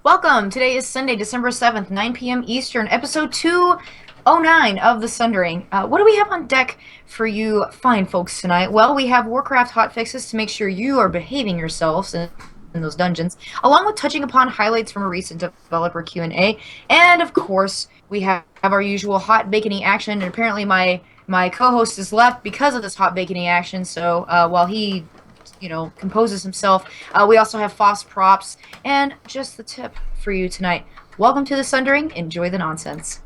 Welcome! Today is Sunday, December 7th, 9 p.m. Eastern, episode 209 of the Sundering. What do we have on deck for you fine folks tonight? Well, we have Warcraft hotfixes to make sure you are behaving yourselves in those dungeons, along with touching upon highlights from a recent developer Q&A, and of course, we have our usual hot baconing action, and apparently my co-host is left because of this hot baconing action, so while he composes himself. We also have Foffs props and just the tip for you tonight. Welcome to the Sundering. Enjoy the nonsense.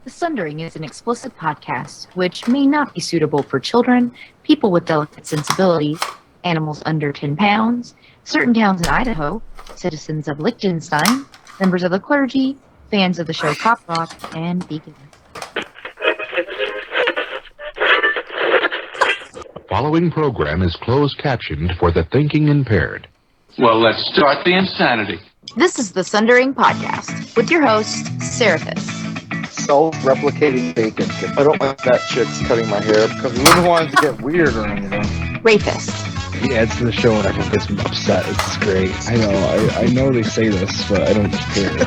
The Sundering is an explicit podcast which may not be suitable for children, people with delicate sensibilities, animals under 10 pounds, certain towns in Idaho, citizens of Liechtenstein, members of the clergy, fans of the show Pop Rock, and vegans. Following program is closed captioned for the thinking impaired. Well, let's start the insanity. This is the Sundering Podcast with your host, Seraphis. Self-replicating bacon. I don't like that chick's cutting my hair because we wouldn't want it to get weird or anything. Rapist. He adds to the show and everyone gets upset. It's great. I know they say this, but I don't care.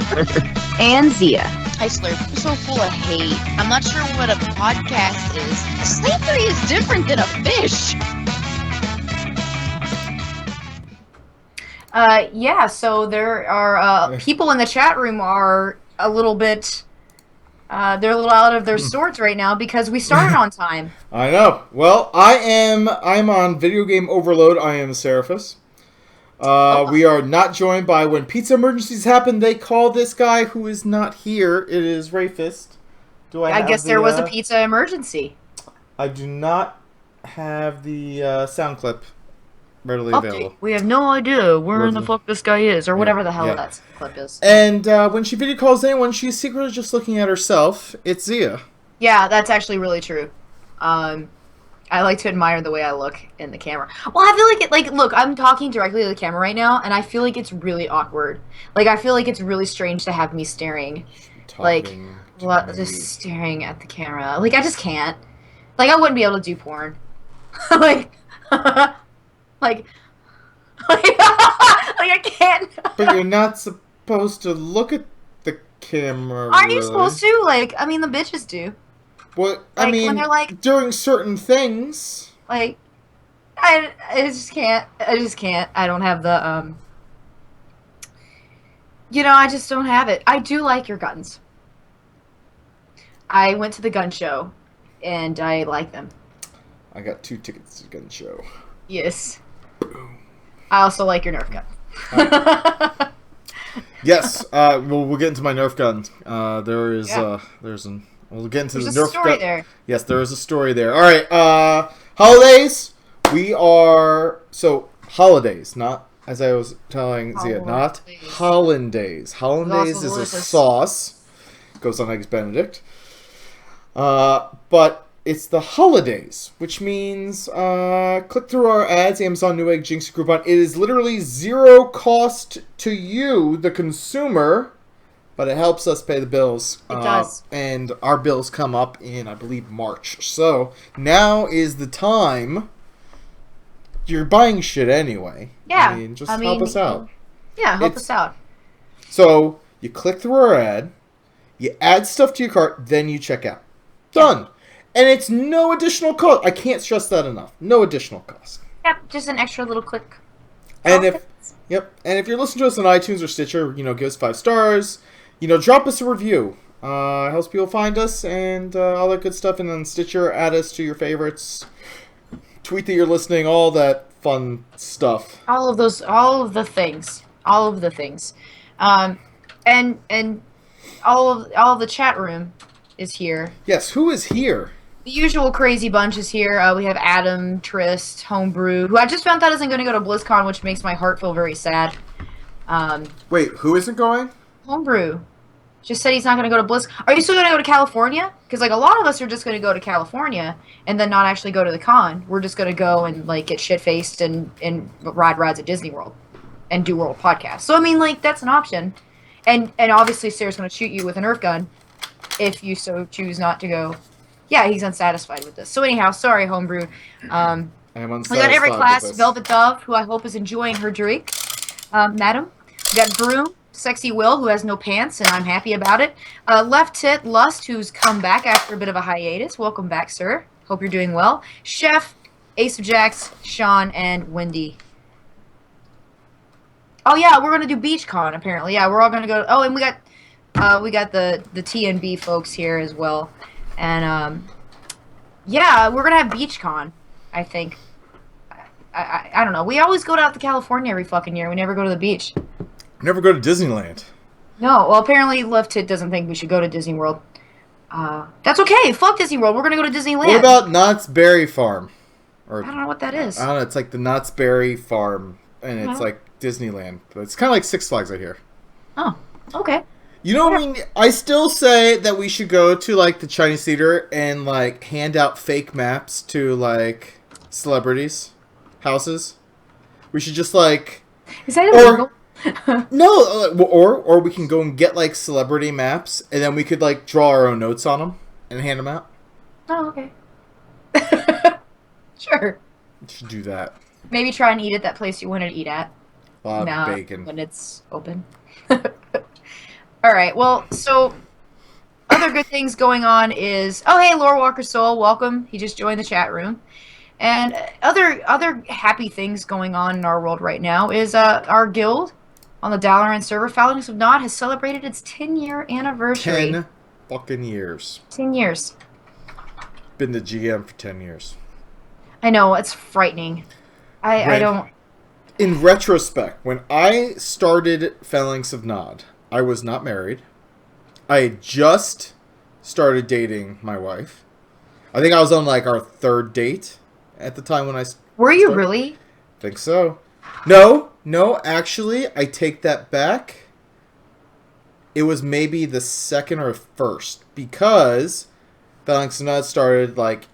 And Xia. Hi, Slurp. I'm so full of hate. I'm not sure what a podcast is. A slavery is different than a fish. So there are people in the chat room are a little bit they're a little out of their sorts right now because we started on time. I know. Well, I'm on Video Game Overload. I am Seraphis. We are not joined by when pizza emergencies happen. They call this guy who is not here. It is Rayfist. I guess there was a pizza emergency. I do not have the sound clip readily available. We have no idea where in the fuck this guy is, or whatever the hell that clip is. And when she video calls anyone, she's secretly just looking at herself. It's Xia. Yeah, that's actually really true. I like to admire the way I look in the camera. Well, I feel like look, I'm talking directly to the camera right now, and I feel like it's really awkward. Like, I feel like it's really strange to have me staring. Just staring at the camera. Like, I just can't. Like, I wouldn't be able to do porn. Like I can't. But you're not supposed to look at the camera. Aren't you supposed to? Like, I mean, the bitches do. Well, I mean, when they're like, during certain things. Like, I just can't. I just can't. I don't have the, I just don't have it. I do like your guns. I went to the gun show, and I like them. I got 2 tickets to the gun show. Yes. I also like your Nerf gun. Yes. We'll get into my Nerf gun. We'll get into the Nerf gun. There. Yes, there is a story there. All right. Holidays. Holidays, not as I was telling Xia, not hollandaise. Hollandaise is a sauce. Goes on Eggs Benedict. But it's the holidays, which means click through our ads, Amazon Newegg, Jinx, Groupon. It is literally zero cost to you, the consumer, but it helps us pay the bills. It does. And our bills come up in, I believe, March. So now is the time. You're buying shit anyway. Yeah. Help us out. Yeah, help us out. So you click through our ad, you add stuff to your cart, then you check out. Done. And it's no additional cost. I can't stress that enough. No additional cost. Yep, just an extra little click. And if you're listening to us on iTunes or Stitcher, give us 5 stars. Drop us a review. It helps people find us and all that good stuff. And then Stitcher, add us to your favorites. Tweet that you're listening. All that fun stuff. All of the things. And all of the chat room is here. Yes, who is here? The usual crazy bunch is here. We have Adam, Trist, Homebrew, who I just found out isn't going to go to BlizzCon, which makes my heart feel very sad. Wait, who isn't going? Homebrew. Just said he's not going to go to BlizzCon. Are you still going to go to California? Because, a lot of us are just going to go to California and then not actually go to the con. We're just going to go and, get shit-faced and ride rides at Disney World and do World Podcasts. So, I mean, that's an option. And obviously Sarah's going to shoot you with a Nerf gun if you so choose not to go. Yeah, he's unsatisfied with this. So anyhow, sorry, Homebrew. I am unsatisfied. We got every class. Velvet Dove, who I hope is enjoying her drink. Madam. We got Broom, Sexy Will, who has no pants, and I'm happy about it. Left Tit Lust, who's come back after a bit of a hiatus. Welcome back, sir. Hope you're doing well. Chef, Ace of Jacks, Sean, and Wendy. Oh yeah, we're gonna do BeachCon apparently. Yeah, we're all gonna go. Oh, and we got the TNB folks here as well, and yeah, we're gonna have BeachCon. I think. I don't know. We always go out to California every fucking year. We never go to the beach. Never go to Disneyland. No, well apparently Left Tit doesn't think we should go to Disney World. That's okay. Fuck Disney World. We're gonna go to Disneyland. What about Knott's Berry Farm? Or I don't know what that is. I don't know. It's like the Knott's Berry Farm, and it's like Disneyland. But it's kind of like Six Flags out here. Oh, okay. You know what I mean? I still say that we should go to like the Chinese theater and like hand out fake maps to like celebrities' houses. We should just like Is that illegal? no, or we can go and get like celebrity maps, and then we could like draw our own notes on them and hand them out. Oh, okay. Sure. We should do that. Maybe try and eat at that place you wanted to eat at. A lot Nah, of bacon. when it's open. All right. Well, so other good things going on is hey, Lore Walker Soul, welcome. He just joined the chat room. And other happy things going on in our world right now is our guild on the Dalaran server, Phalanx of Nod, has celebrated its 10-year anniversary. 10 fucking years. 10 years. Been the GM for 10 years. I know, it's frightening. I don't... In retrospect, when I started Phalanx of Nod, I was not married. I had just started dating my wife. I think I was on like our third date at the time when I Were you really? think so. No, actually, I take that back. It was maybe the second or first, because Phalanx of Nod started like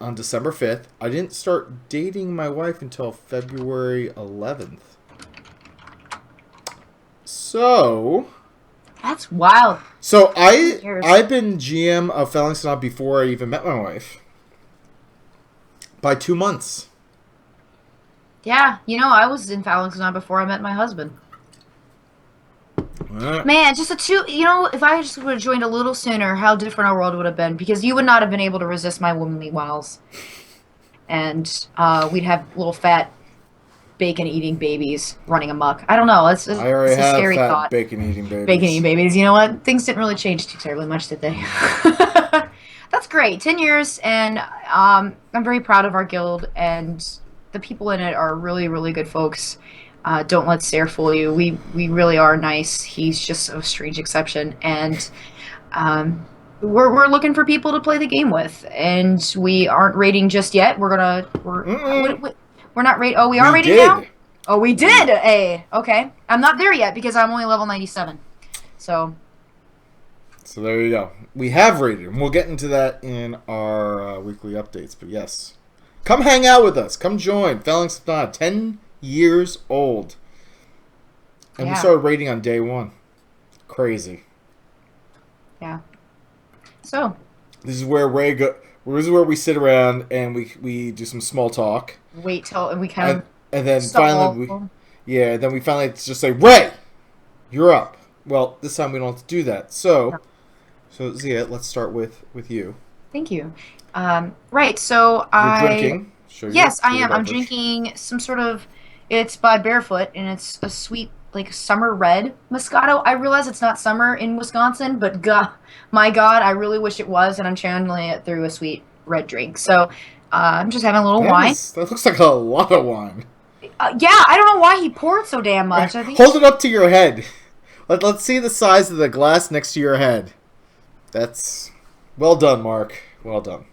on December 5th. I didn't start dating my wife until February 11th. So That's wild. So Years. I've been GM of Phalanx of Nod before I even met my wife. By 2 months. Yeah, I was in Phalanx of Nod before I met my husband. Man, just if I just would have joined a little sooner, how different our world would have been. Because you would not have been able to resist my womanly wiles. And we'd have little fat bacon-eating babies running amok. I don't know. It's I already a have scary fat thought. bacon-eating babies. Bacon-eating babies. You know what? Things didn't really change too terribly much, did they? That's great. 10 years, and I'm very proud of our guild, and the people in it are really, really good folks. Don't let Cer fool you. We really are nice. He's just a strange exception, and we're looking for people to play the game with, and we aren't raiding just yet. We're not raiding. Oh, we are raiding now. Oh, we did. Okay. I'm not there yet because I'm only level 97. So there you go. We have raided, and we'll get into that in our weekly updates. But yes, come hang out with us. Come join Phalanx of Nod. 10 years old, and we started raiding on day 1. Crazy. Yeah. So this is where This is where we sit around and we do some small talk. Wait till we kind of and then finally we finally just say, Ray, you're up. Well, this time we don't have to do that. So Xia, let's start with you. Thank you. Right, so You're drinking. Yes, I am. I'm drinking some sort of. It's by Barefoot, and it's a sweet, like, summer red Moscato. I realize it's not summer in Wisconsin, but my God, I really wish it was, and I'm channeling it through a sweet red drink. So I'm just having a little wine. That looks like a lot of wine. Yeah, I don't know why he poured so damn much. I think Hold it up to your head. Let's see the size of the glass next to your head. That's well done, Mark. Well done.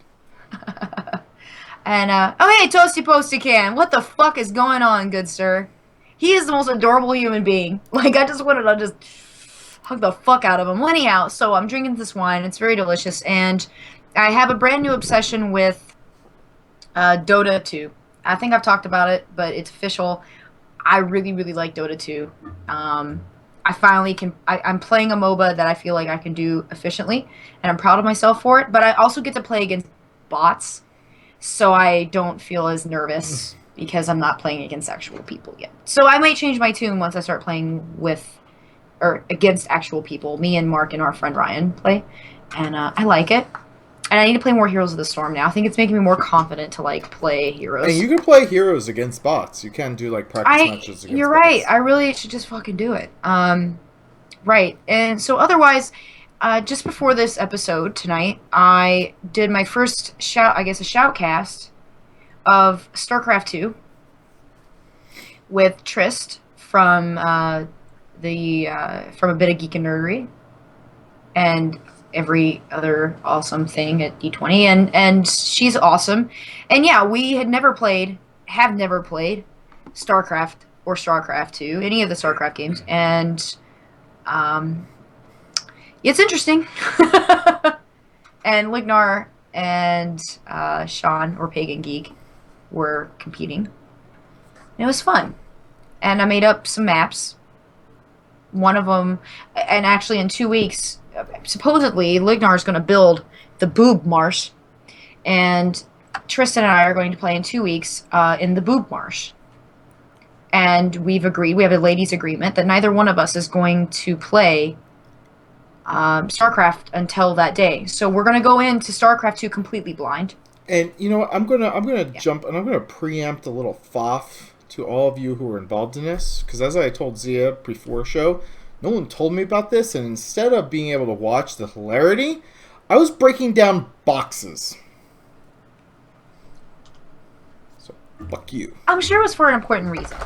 And, oh hey, Toasty Posty Can, what the fuck is going on, good sir? He is the most adorable human being. Like, I just wanted to just hug the fuck out of him. Well, anyhow, so I'm drinking this wine, it's very delicious, and I have a brand new obsession with Dota 2. I think I've talked about it, but it's official. I really, really like Dota 2. I finally can, I'm playing a MOBA that I feel like I can do efficiently, and I'm proud of myself for it, but I also get to play against bots, so I don't feel as nervous because I'm not playing against actual people yet. So I might change my tune once I start playing with or against actual people. Me and Mark and our friend Ryan play, and I like it. And I need to play more Heroes of the Storm now. I think it's making me more confident to like play Heroes. And you can play Heroes against bots. You can do like practice matches against You're bots. right. I really should just fucking do it. Right. And so otherwise, just before this episode tonight, I did my first a shoutcast of StarCraft 2 with Trist from from A Bit of Geek and Nerdery and every other awesome thing at D20, and she's awesome. And yeah, we have never played StarCraft or StarCraft 2, any of the StarCraft games, and it's interesting. And Lignar and Sean, or Pagan Geek, were competing. It was fun. And I made up some maps. One of them, and actually in 2 weeks, supposedly Lignar is going to build the Boob Marsh, and Tristan and I are going to play in 2 weeks in the Boob Marsh. And we've agreed, we have a ladies' agreement, that neither one of us is going to play StarCraft until that day. So we're going to go into StarCraft 2 completely blind. And you know what? I'm gonna jump, and I'm gonna preempt a little Foff to all of you who are involved in this, because as I told Xia before show, no one told me about this, and instead of being able to watch the hilarity, I was breaking down boxes. So fuck you. I'm sure it was for an important reason.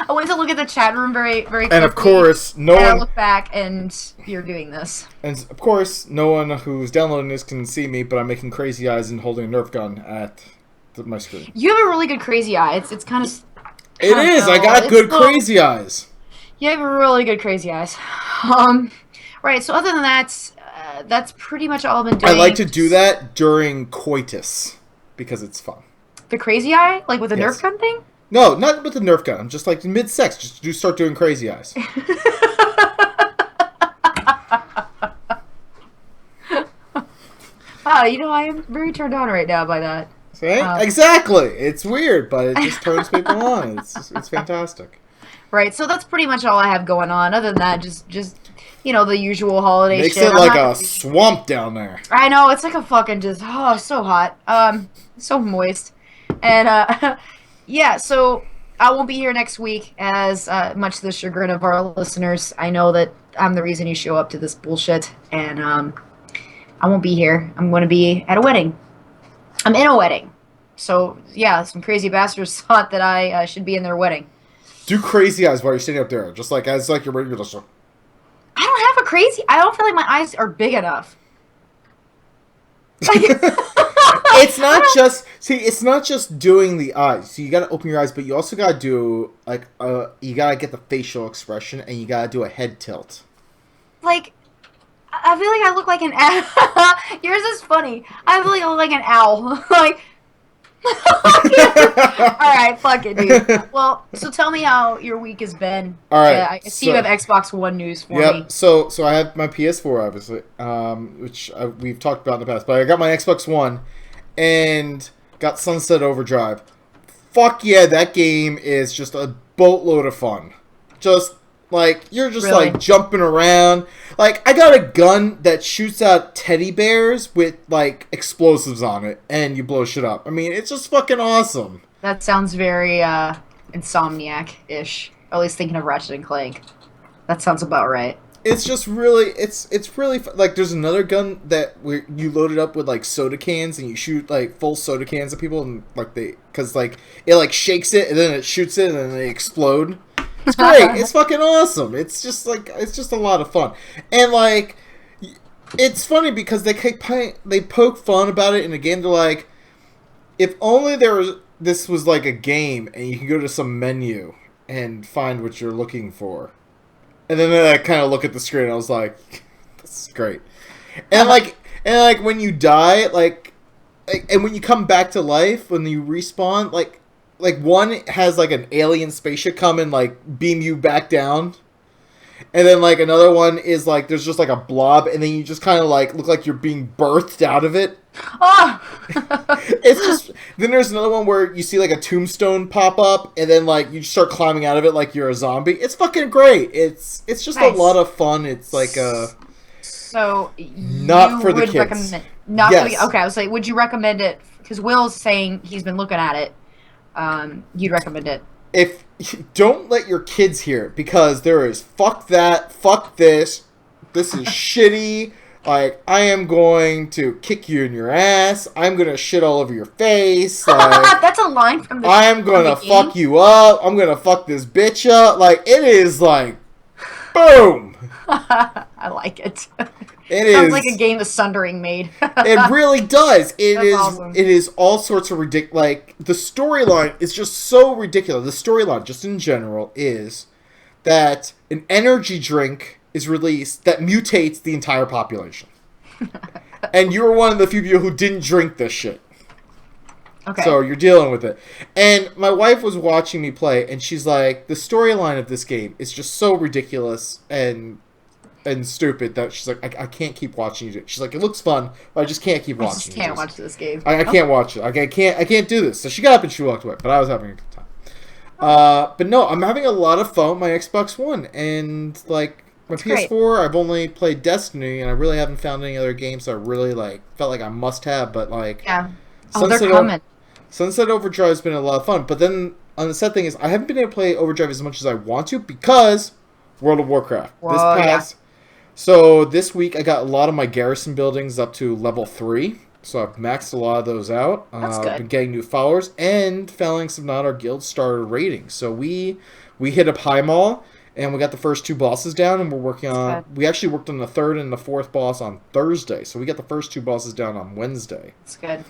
I went to look at the chat room very quickly. And of course, I look back and you're doing this. And of course, no one who's downloading this can see me, but I'm making crazy eyes and holding a Nerf gun at my screen. You have a really good crazy eye. It's kind of. It is. I got good crazy eyes. You have really good crazy eyes. Right. So other than that, that's pretty much all I've been doing. I like to do that during coitus because it's fun. The crazy eye, like with the Nerf gun thing. No, not with the Nerf gun. I'm just like mid-sex. Just start doing crazy eyes. You know, I am very turned on right now by that. See? Exactly. It's weird, but it just turns people on. It's fantastic. Right. So that's pretty much all I have going on. Other than that, just you know, the usual holiday Makes shit. it like a swamp down there. I know. It's like a fucking just so hot. So moist. And yeah, so I won't be here next week, as much to the chagrin of our listeners. I know that I'm the reason you show up to this bullshit, and I won't be here. I'm going to be at a wedding. I'm in a wedding. So, yeah, some crazy bastards thought that I should be in their wedding. Do crazy eyes while you're standing up there, just like as like your regular show. I don't have a crazy... I don't feel like my eyes are big enough. It's not just doing the eyes. So you gotta open your eyes, but you also gotta do like you gotta get the facial expression, and you gotta do a head tilt. Like, I feel like I look like an owl. Yours is funny. I feel like I look like an owl. Like, alright, fuck it, dude. Well, so tell me how your week has been. Alright. I see you have Xbox One news for me. Yep, so I have my PS4, obviously, which we've talked about in the past, but I got my Xbox One, and got Sunset Overdrive. Fuck yeah, that game is just a boatload of fun. Just, like, you're just, Really? like, jumping around. Like, I got a gun that shoots out teddy bears with, like, explosives on it, and you blow shit up. I mean, it's just fucking awesome. That sounds very Insomniac-ish. Or at least thinking of Ratchet and Clank. That sounds about right. It's just really, it's really, like, there's another gun that you load it up with, like, soda cans, and you shoot, like, full soda cans at people, and, like, because, like, it, like, shakes it, and then it shoots it, and then they explode. It's great. It's fucking awesome. It's just, like, it's just a lot of fun. And, like, it's funny because they poke fun about it in a game. They're like, if only this was, like, a game, and you can go to some menu and find what you're looking for. And then I kind of look at the screen, and I was like, "This is great." And like when you die, like, and when you come back to life, when you respawn, like one has like an alien spaceship come and like beam you back down, And then like another one is like there's just like a blob, and then you just kind of like look like you're being birthed out of it. Oh! It's just then there's another one where you see like a tombstone pop up, and then like you start climbing out of it like you're a zombie. It's fucking great. It's just Nice. a lot of fun. It's like So not you for the would kids. recommend not Yes. for the okay. I was like, would you recommend it? Because Will's saying he's been looking at it. You'd recommend it. if don't let your kids hear it, because there is fuck that, fuck this is shitty. Like, I am going to kick you in your ass. I'm gonna shit all over your face. Like, That's a line from the. I'm gonna fuck you up. I'm gonna fuck this bitch up. Like, it is like, boom. I like it. It Sounds is like a game of Sundering made. It really does. That's awesome. It is all sorts of ridiculous. Like, the storyline is just so ridiculous. The storyline, just in general, is that an energy drink is released that mutates the entire population. And you're one of the few people who didn't drink this shit. Okay. So you're dealing with it. And my wife was watching me play, and she's like, the storyline of this game is just so ridiculous and stupid that she's like, I can't keep watching you do it. She's like, it looks fun, but I just can't keep I watching just you can't do watch this game. I can't watch it. I can't do this. So she got up and she walked away, but I was having a good time. But no, I'm having a lot of fun with my Xbox One, and like my PS4, great. I've only played Destiny, and I really haven't found any other games that I really like felt like I must have. But like, Yeah. Oh, they're Sunset coming. Sunset Overdrive's been a lot of fun. But then the sad thing is, I haven't been able to play Overdrive as much as I want to because World of Warcraft. Whoa, So this week I got a lot of my garrison buildings up to level 3. So I've maxed a lot of those out. That's good. I've been getting new followers, and Phalanx of Not, our guild, started raiding. So we hit up High Mall, and we got the first 2 bosses down, and we're working on... good. We actually worked on the 3rd and the 4th boss on Thursday. So we got the first 2 bosses down on Wednesday. It's good.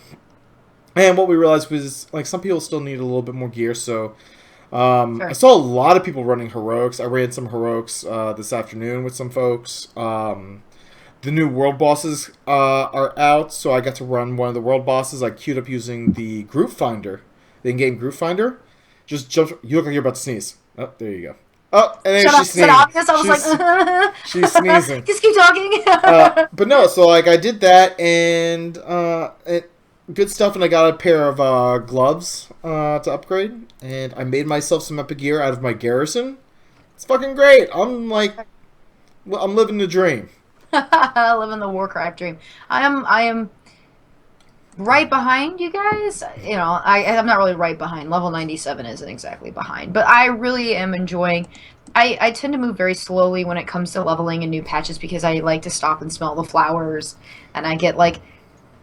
And what we realized was, like, some people still need a little bit more gear, so... Sure. I saw a lot of people running heroics. I ran some heroics this afternoon with some folks. The new world bosses are out, so I got to run one of the world bosses. I queued up using the group finder, the in-game group finder. Just jump. You look like you're about to sneeze. Oh, there you go. Oh, and then Shut she up, sneezed. obvious. I was like, She's sneezing. just keep talking. But no, so like I did that, and good stuff, and I got a pair of gloves to upgrade, and I made myself some epic gear out of my garrison. It's fucking great. I'm living the dream. Living the Warcraft dream. I am right behind you guys. You know, I'm not really right behind. Level 97 isn't exactly behind, but I really am enjoying. I tend to move very slowly when it comes to leveling in new patches because I like to stop and smell the flowers, and I get like.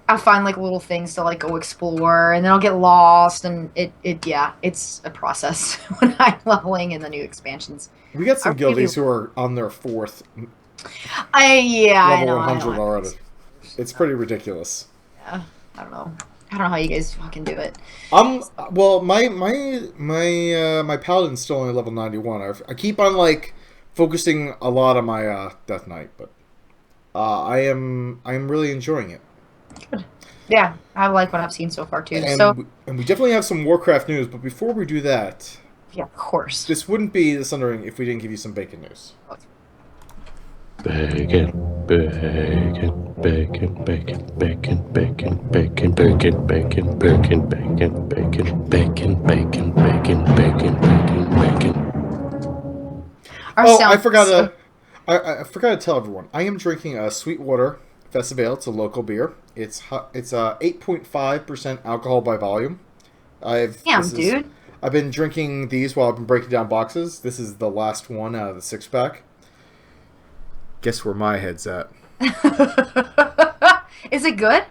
I find like little things to like go explore, and then I'll get lost, and it's a process when I'm leveling in the new expansions. We got some Are people- guildies who are on their 4th I level know. 100 already. It's pretty ridiculous. Yeah, I don't know how you guys fucking do it. Well, my paladin's still only level 91. I keep on like focusing a lot on my Death Knight, but I am really enjoying it. Good. Yeah, I like what I've seen so far too. And we definitely have some Warcraft news, but before we do that, yeah, of course. this wouldn't be the Sundering if we didn't give you some bacon news. Bacon, bacon, bacon, bacon, bacon, bacon, bacon, bacon, bacon, bacon, bacon, bacon, bacon, bacon, bacon, bacon, bacon, bacon. I forgot to tell everyone. I am drinking a Sweetwater Festival. It's a local beer. It's 8.5% alcohol by volume. Dude. I've been drinking these while I've been breaking down boxes. This is the last one out of the 6-pack. Guess where my head's at? Is it good?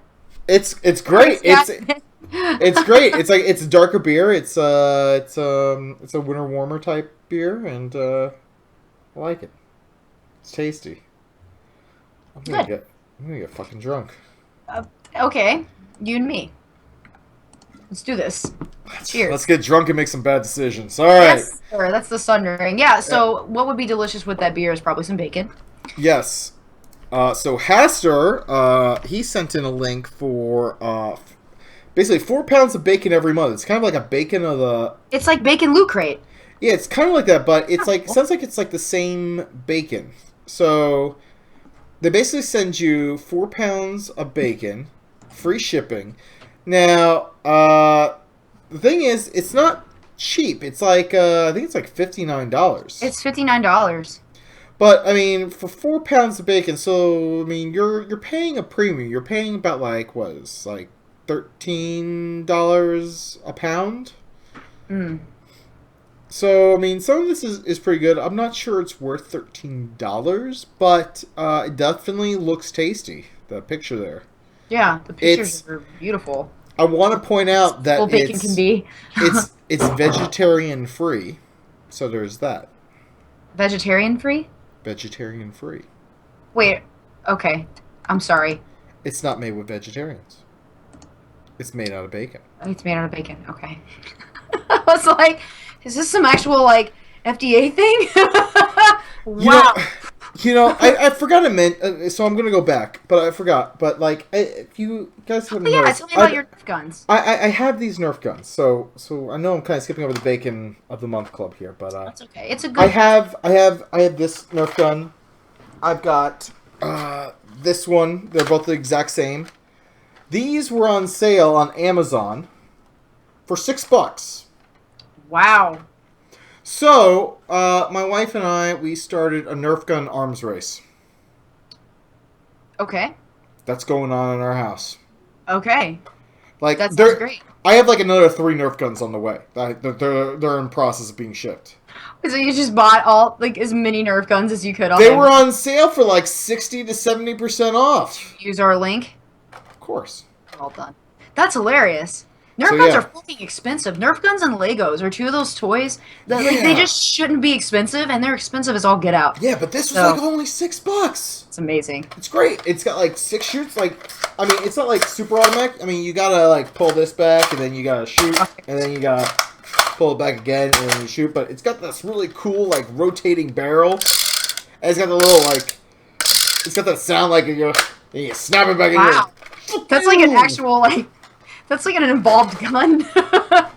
It's great. It's great. It's like it's a darker beer. It's a winter warmer type beer, and I like it. It's tasty. I'm gonna get fucking drunk. Okay, you and me. Let's do this. Cheers. Let's get drunk and make some bad decisions. All right. Yes, sir. That's the Sundering. Yeah. So, what would be delicious with that beer is probably some bacon. Yes. So Haster, he sent in a link for basically 4 pounds of bacon every month. It's kind of like a bacon of the. It's like bacon loot crate. Yeah, it's kind of like that, but it's like sounds like it's like the same bacon. So they basically send you 4 pounds of bacon, free shipping. Now, the thing is, it's not cheap. It's like I think it's like $59. It's $59. But I mean, for 4 pounds of bacon, so I mean, you're paying a premium. You're paying about like what is like $13 a pound. Mm. So I mean, some of this is pretty good. I'm not sure it's worth $13, but it definitely looks tasty. The picture there. Yeah, the pictures are beautiful. I want to point out that bacon can be. it's vegetarian free, so there's that. Vegetarian free? Vegetarian free. Wait, okay. I'm sorry. It's not made with vegetarians. It's made out of bacon. It's made out of bacon. Okay. I was like, is this some actual like FDA thing? Wow. I forgot to mention, so I'm gonna go back, but I forgot. But like, if you guys want to know, tell me about your Nerf guns. I have these Nerf guns, so I know I'm kind of skipping over the bacon of the month club here, but that's okay. It's a good. I have this Nerf gun. I've got this one. They're both the exact same. These were on sale on Amazon for $6. Wow. So, my wife and I, we started a Nerf gun arms race. Okay. That's going on in our house. Okay. Like that sounds great. I have like another 3 Nerf guns on the way. They're in process of being shipped. So you just bought all like as many Nerf guns as you could. They were on sale for like 60 to 70% off. Use our link. Of course. Well done. That's hilarious. Nerf guns are fucking expensive. Nerf guns and Legos are two of those toys that like they just shouldn't be expensive, and they're expensive as all get out. Yeah, but this was like only $6. It's amazing. It's great. It's got like 6 shoots. Like, I mean, it's not like super automatic. I mean, you gotta like pull this back, and then you gotta shoot, and then you gotta pull it back again, and then you shoot. But it's got this really cool like rotating barrel, and it's got the little like, it's got that sound like you snap it back in. Wow, that's like an actual like. That's like an involved gun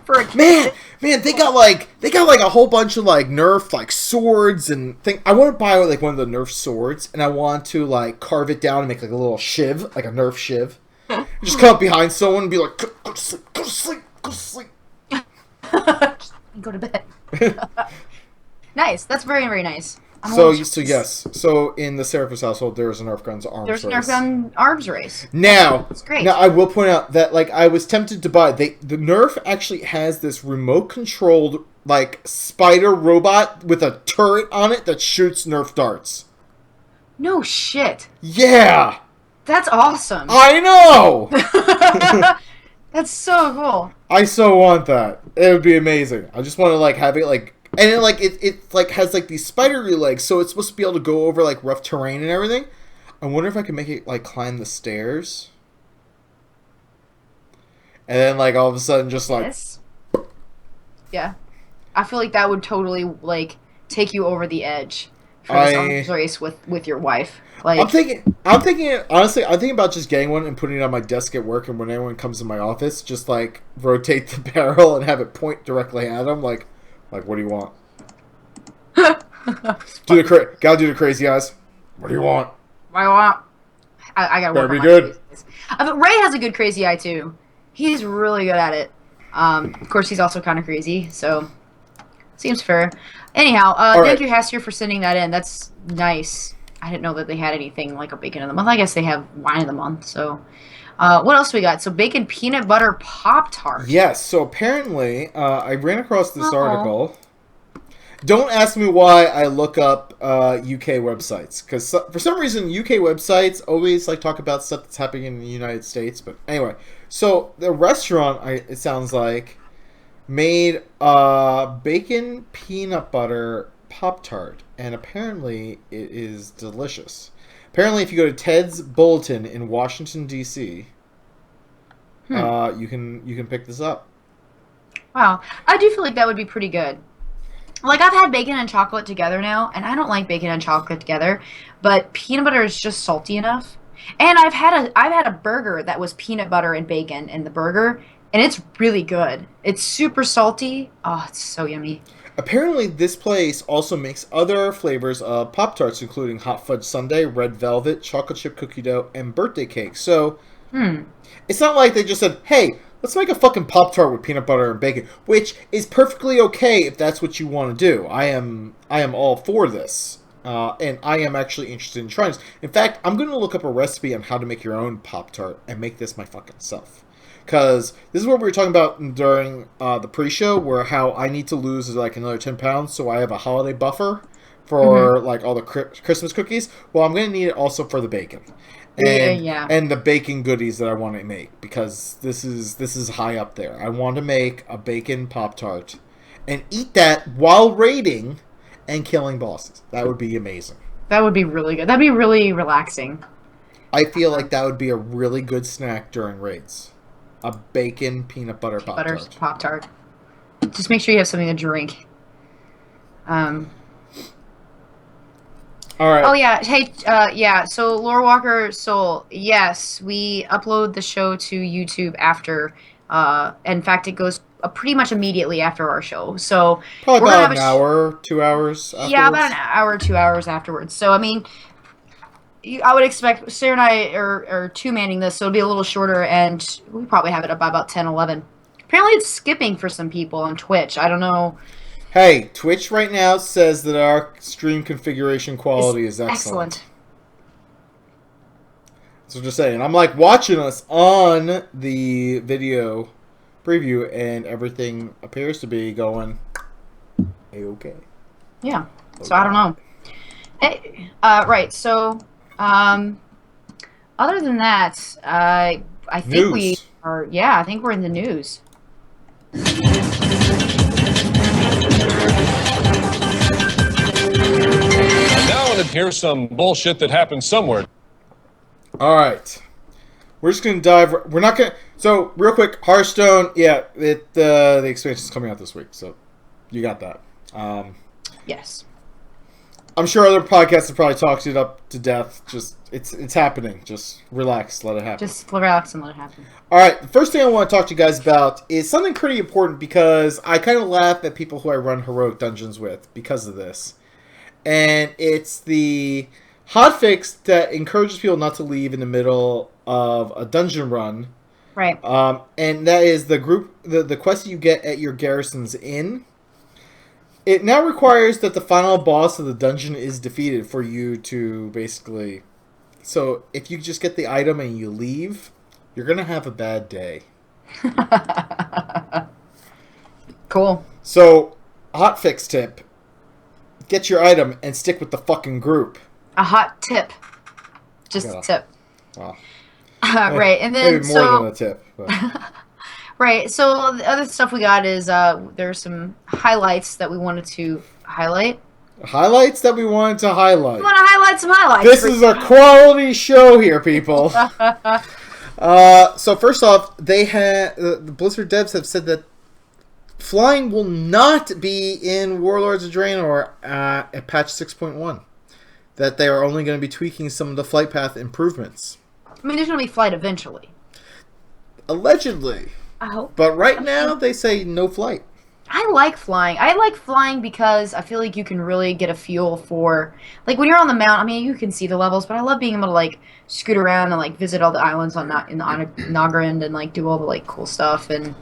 for a kid. Man, they got like a whole bunch of like Nerf like swords and thing. I want to buy like one of the Nerf swords, and I want to like carve it down and make like a little shiv, like a Nerf shiv. Just come up behind someone and be like, go to sleep, go to sleep, go to sleep. Just go to bed. Nice. That's very, very nice. So yes. So in the Seraphis household, there's a Nerf guns arms race. There's a Nerf gun arms race. Now, it's great. Now I will point out that like I was tempted to buy. The Nerf actually has this remote controlled like spider robot with a turret on it that shoots Nerf darts. No shit. Yeah. That's awesome. I know. That's so cool. I so want that. It would be amazing. I just want to like have it like. And it like it like has like these spidery legs, so it's supposed to be able to go over like rough terrain and everything. I wonder if I can make it like climb the stairs, and then like all of a sudden just like. Yes. Yeah, I feel like that would totally like take you over the edge for this arms race with your wife. Like I'm thinking honestly. I'm thinking about just getting one and putting it on my desk at work, and when anyone comes in my office, just like rotate the barrel and have it point directly at them, like. Like, what do you want? Gotta do the crazy eyes. What do you want? What do you want? I gotta work on my good. But Ray has a good crazy eye too. He's really good at it. Of course, he's also kind of crazy, so seems fair. Anyhow, thank you, Hastier, for sending that in. That's nice. I didn't know that they had anything like a bacon of the month. I guess they have wine of the month. So, what else we got? So, bacon peanut butter Pop-Tart. Yes. So apparently, I ran across this article. Don't ask me why I look up UK websites, because for some reason UK websites always like talk about stuff that's happening in the United States. But anyway, so the restaurant, it sounds like, made bacon peanut butter Pop-Tart, and apparently it is delicious. Apparently, if you go to Ted's Bulletin in Washington D.C., you can pick this up. Wow, I do feel like that would be pretty good. Like, I've had bacon and chocolate together now, and I don't like bacon and chocolate together, but peanut butter is just salty enough. And I've had a burger that was peanut butter and bacon in the burger, and it's really good. It's super salty. Oh, it's so yummy. Apparently, this place also makes other flavors of Pop-Tarts, including hot fudge sundae, red velvet, chocolate chip cookie dough, and birthday cake. So, it's not like they just said, hey, let's make a fucking Pop-Tart with peanut butter and bacon, which is perfectly okay if that's what you want to do. I am all for this. And I am actually interested in trying this. In fact, I'm going to look up a recipe on how to make your own Pop-Tart and make this my fucking self. Because this is what we were talking about during the pre-show, where how I need to lose like another 10 pounds so I have a holiday buffer for like all the Christmas cookies. Well, I'm going to need it also for the bacon. And the bacon goodies that I want to make, because this is high up there. I want to make a bacon Pop-Tart and eat that while raiding and killing bosses. That would be amazing. That would be really good. That'd be really relaxing. I feel like that would be a really good snack during raids. A bacon peanut butter Pop-Tart. Pop-Tart. Just make sure you have something to drink. All right. Oh yeah. Hey. Yeah. So Lore Walker Soul. Yes, we upload the show to YouTube after. In fact, it goes pretty much immediately after our show. So probably about an hour, 2 hours. Afterwards. Yeah, about an hour, 2 hours afterwards. So I mean, I would expect Cer and I are two-manning this, so it'll be a little shorter, and we probably have it up by about 10, 11. Apparently it's skipping for some people on Twitch. I don't know. Hey, Twitch right now says that our stream configuration quality is excellent. So just saying, I'm like watching us on the video preview, and everything appears to be going A-okay. Yeah, so I don't know. Hey, right, so... other than that, I think we are. Yeah, I think we're in the news. And now here's some bullshit that happened somewhere. All right, we're just gonna dive. We're not gonna. So real quick, Hearthstone. Yeah, the expansion's coming out this week, so you got that. Yes. I'm sure other podcasts have probably talked it up to death. Just it's happening. Just relax, let it happen. Just relax and let it happen. All right, the first thing I want to talk to you guys about is something pretty important, because I kind of laugh at people who I run heroic dungeons with because of this, and it's the hotfix that encourages people not to leave in the middle of a dungeon run. Right. And that is the quest you get at your garrison's inn. It now requires that the final boss of the dungeon is defeated for you to basically... So, if you just get the item and you leave, you're going to have a bad day. Cool. So, hotfix tip. Get your item and stick with the fucking group. A hot tip. Just a tip. Wow. Right, and then maybe more than a tip. But. Right, so the other stuff we got is there's some highlights that we wanted to highlight. Highlights that we wanted to highlight. We want to highlight some highlights. This is a quality show here, people. So first off, they the Blizzard devs have said that flying will not be in Warlords of Draenor at patch 6.1. That they are only going to be tweaking some of the flight path improvements. I mean, there's going to be flight eventually. Allegedly. I hope. But right now, they say no flight. I like flying. I like flying because I feel like you can really get a feel for... Like, when you're on the mount, I mean, you can see the levels, but I love being able to, like, scoot around and, like, visit all the islands in the Nogrind and, like, do all the, like, cool stuff. And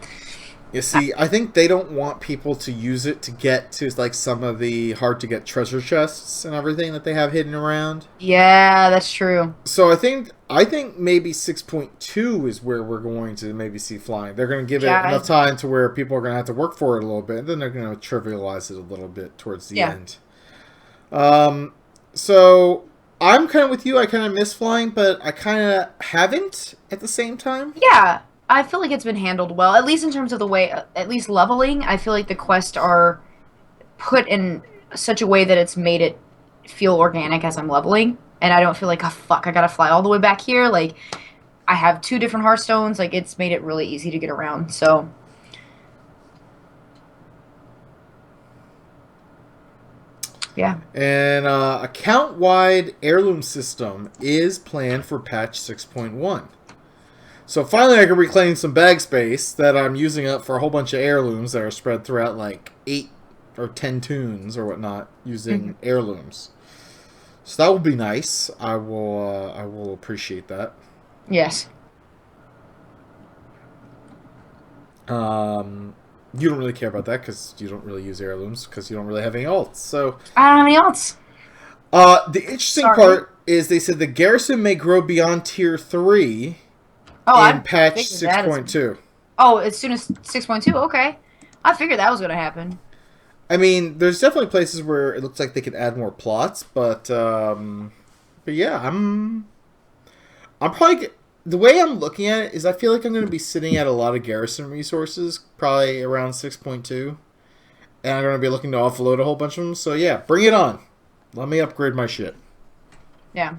you see, I think they don't want people to use it to get to, like, some of the hard-to-get treasure chests and everything that they have hidden around. Yeah, that's true. So I think maybe 6.2 is where we're going to maybe see flying. They're going to give it enough time to where people are going to have to work for it a little bit, and then they're going to trivialize it a little bit towards the end. So I'm kind of with you. I kind of miss flying, but I kind of haven't at the same time. Yeah. I feel like it's been handled well, at least in terms of the way, at least leveling. I feel like the quests are put in such a way that it's made it feel organic as I'm leveling. And I don't feel like, oh, fuck, I gotta fly all the way back here. Like, I have 2 different Hearthstones. Like, it's made it really easy to get around, so... Yeah. And account-wide heirloom system is planned for patch 6.1. So finally I can reclaim some bag space that I'm using up for a whole bunch of heirlooms that are spread throughout like 8 or 10 tunes or whatnot using heirlooms. So that would be nice. I will appreciate that. Yes. You don't really care about that because you don't really use heirlooms because you don't really have any alts. So I don't have any alts. The interesting part is they said the garrison may grow beyond tier 3 in patch 6.2. Oh, as soon as 6.2? Okay. I figured that was going to happen. I mean, there's definitely places where it looks like they could add more plots, but yeah, I'm probably... The way I'm looking at it is I feel like I'm going to be sitting at a lot of garrison resources, probably around 6.2, and I'm going to be looking to offload a whole bunch of them, so yeah, bring it on. Let me upgrade my shit. Yeah.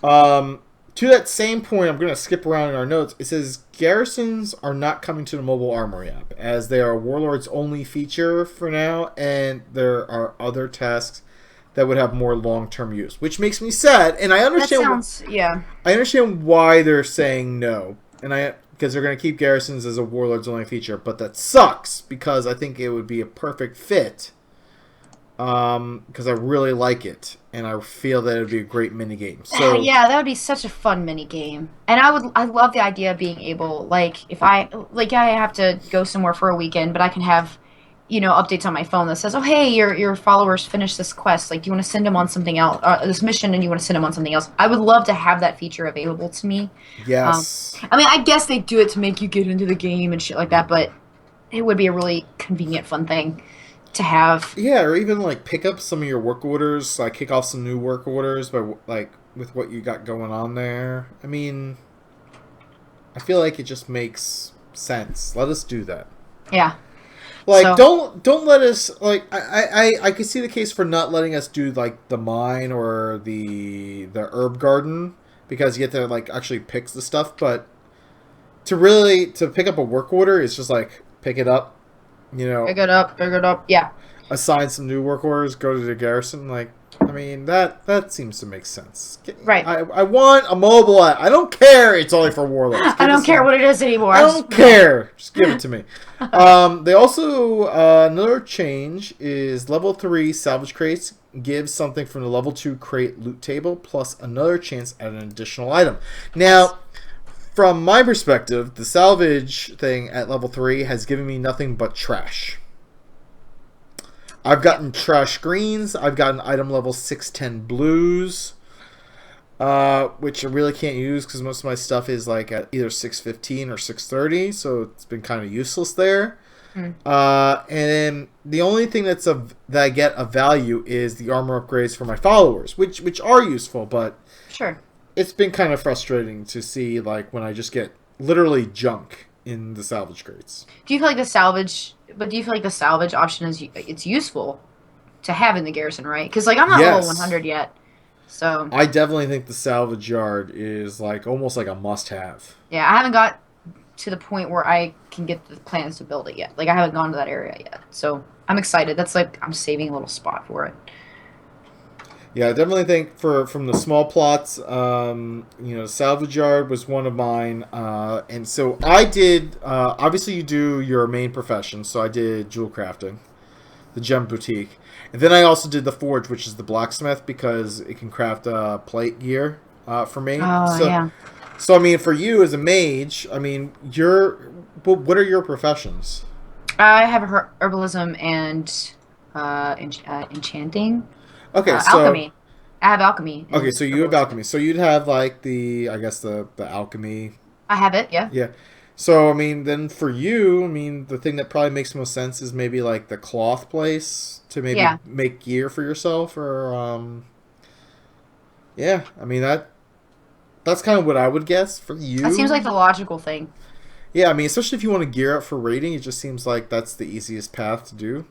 To that same point, I'm going to skip around in our notes. It says garrisons are not coming to the mobile armory app, as they are Warlords only feature for now, and there are other tasks that would have more long-term use, which makes me sad. And I understand. That sounds, yeah. I understand why they're saying no, and because they're going to keep garrisons as a Warlords only feature, but that sucks because I think it would be a perfect fit. Because I really like it, and I feel that it would be a great minigame. So yeah, that would be such a fun minigame. And I love the idea of being able, if I have to go somewhere for a weekend, but I can have, updates on my phone that says, oh, hey, your followers finished this quest. Like, do you want to send them on something else, this mission, and you want to send them on something else? I would love to have that feature available to me. Yes. I mean, I guess they do it to make you get into the game and shit like that, but it would be a really convenient, fun thing to have. Yeah, or even pick up some of your work orders, kick off some new work orders by with what you got going on there. I mean, I feel like it just makes sense. Let us do that. Yeah. Don't let us I could see the case for not letting us do the mine or the herb garden because you get to actually pick the stuff, but to pick up a work order is just pick it up. Pick it up, yeah. Assign some new work orders, go to the garrison. I mean, that seems to make sense. Right. I want a mobile app. I don't care it's only for Warlords. I don't care what it is anymore. I don't care. Just give it to me. They also, another change is level 3 salvage crates gives something from the level 2 crate loot table plus another chance at an additional item. Now, from my perspective, the salvage thing at level 3 has given me nothing but trash. I've gotten trash greens. I've gotten item level 610 blues, which I really can't use because most of my stuff is at either 615 or 630, so it's been kind of useless there. And then the only thing that I get of value is the armor upgrades for my followers, which are useful, but sure. It's been kind of frustrating to see when I just get literally junk in the salvage crates. Do you feel like the salvage option it's useful to have in the garrison, right? Because I'm not level 100 yet, so I definitely think the salvage yard is almost like a must-have. Yeah, I haven't got to the point where I can get the plans to build it yet. I haven't gone to that area yet, so I'm excited. That's I'm saving a little spot for it. Yeah, I definitely think from the small plots, salvage yard was one of mine, and so I did. Obviously, you do your main profession, so I did jewel crafting, the gem boutique, and then I also did the forge, which is the blacksmith because it can craft plate gear for me. Oh, yeah. So I mean, for you as a mage, I mean, what are your professions? I have herbalism and enchanting. Okay, so alchemy. I have alchemy. Okay, so you have alchemy. So you'd have the alchemy. I have it, yeah. Yeah. So I mean, then for you, I mean, the thing that probably makes most sense is maybe the cloth place to maybe make gear for yourself, or yeah. I mean that's kind of what I would guess for you. That seems like the logical thing. Yeah, I mean, especially if you want to gear up for raiding, it just seems like that's the easiest path to do.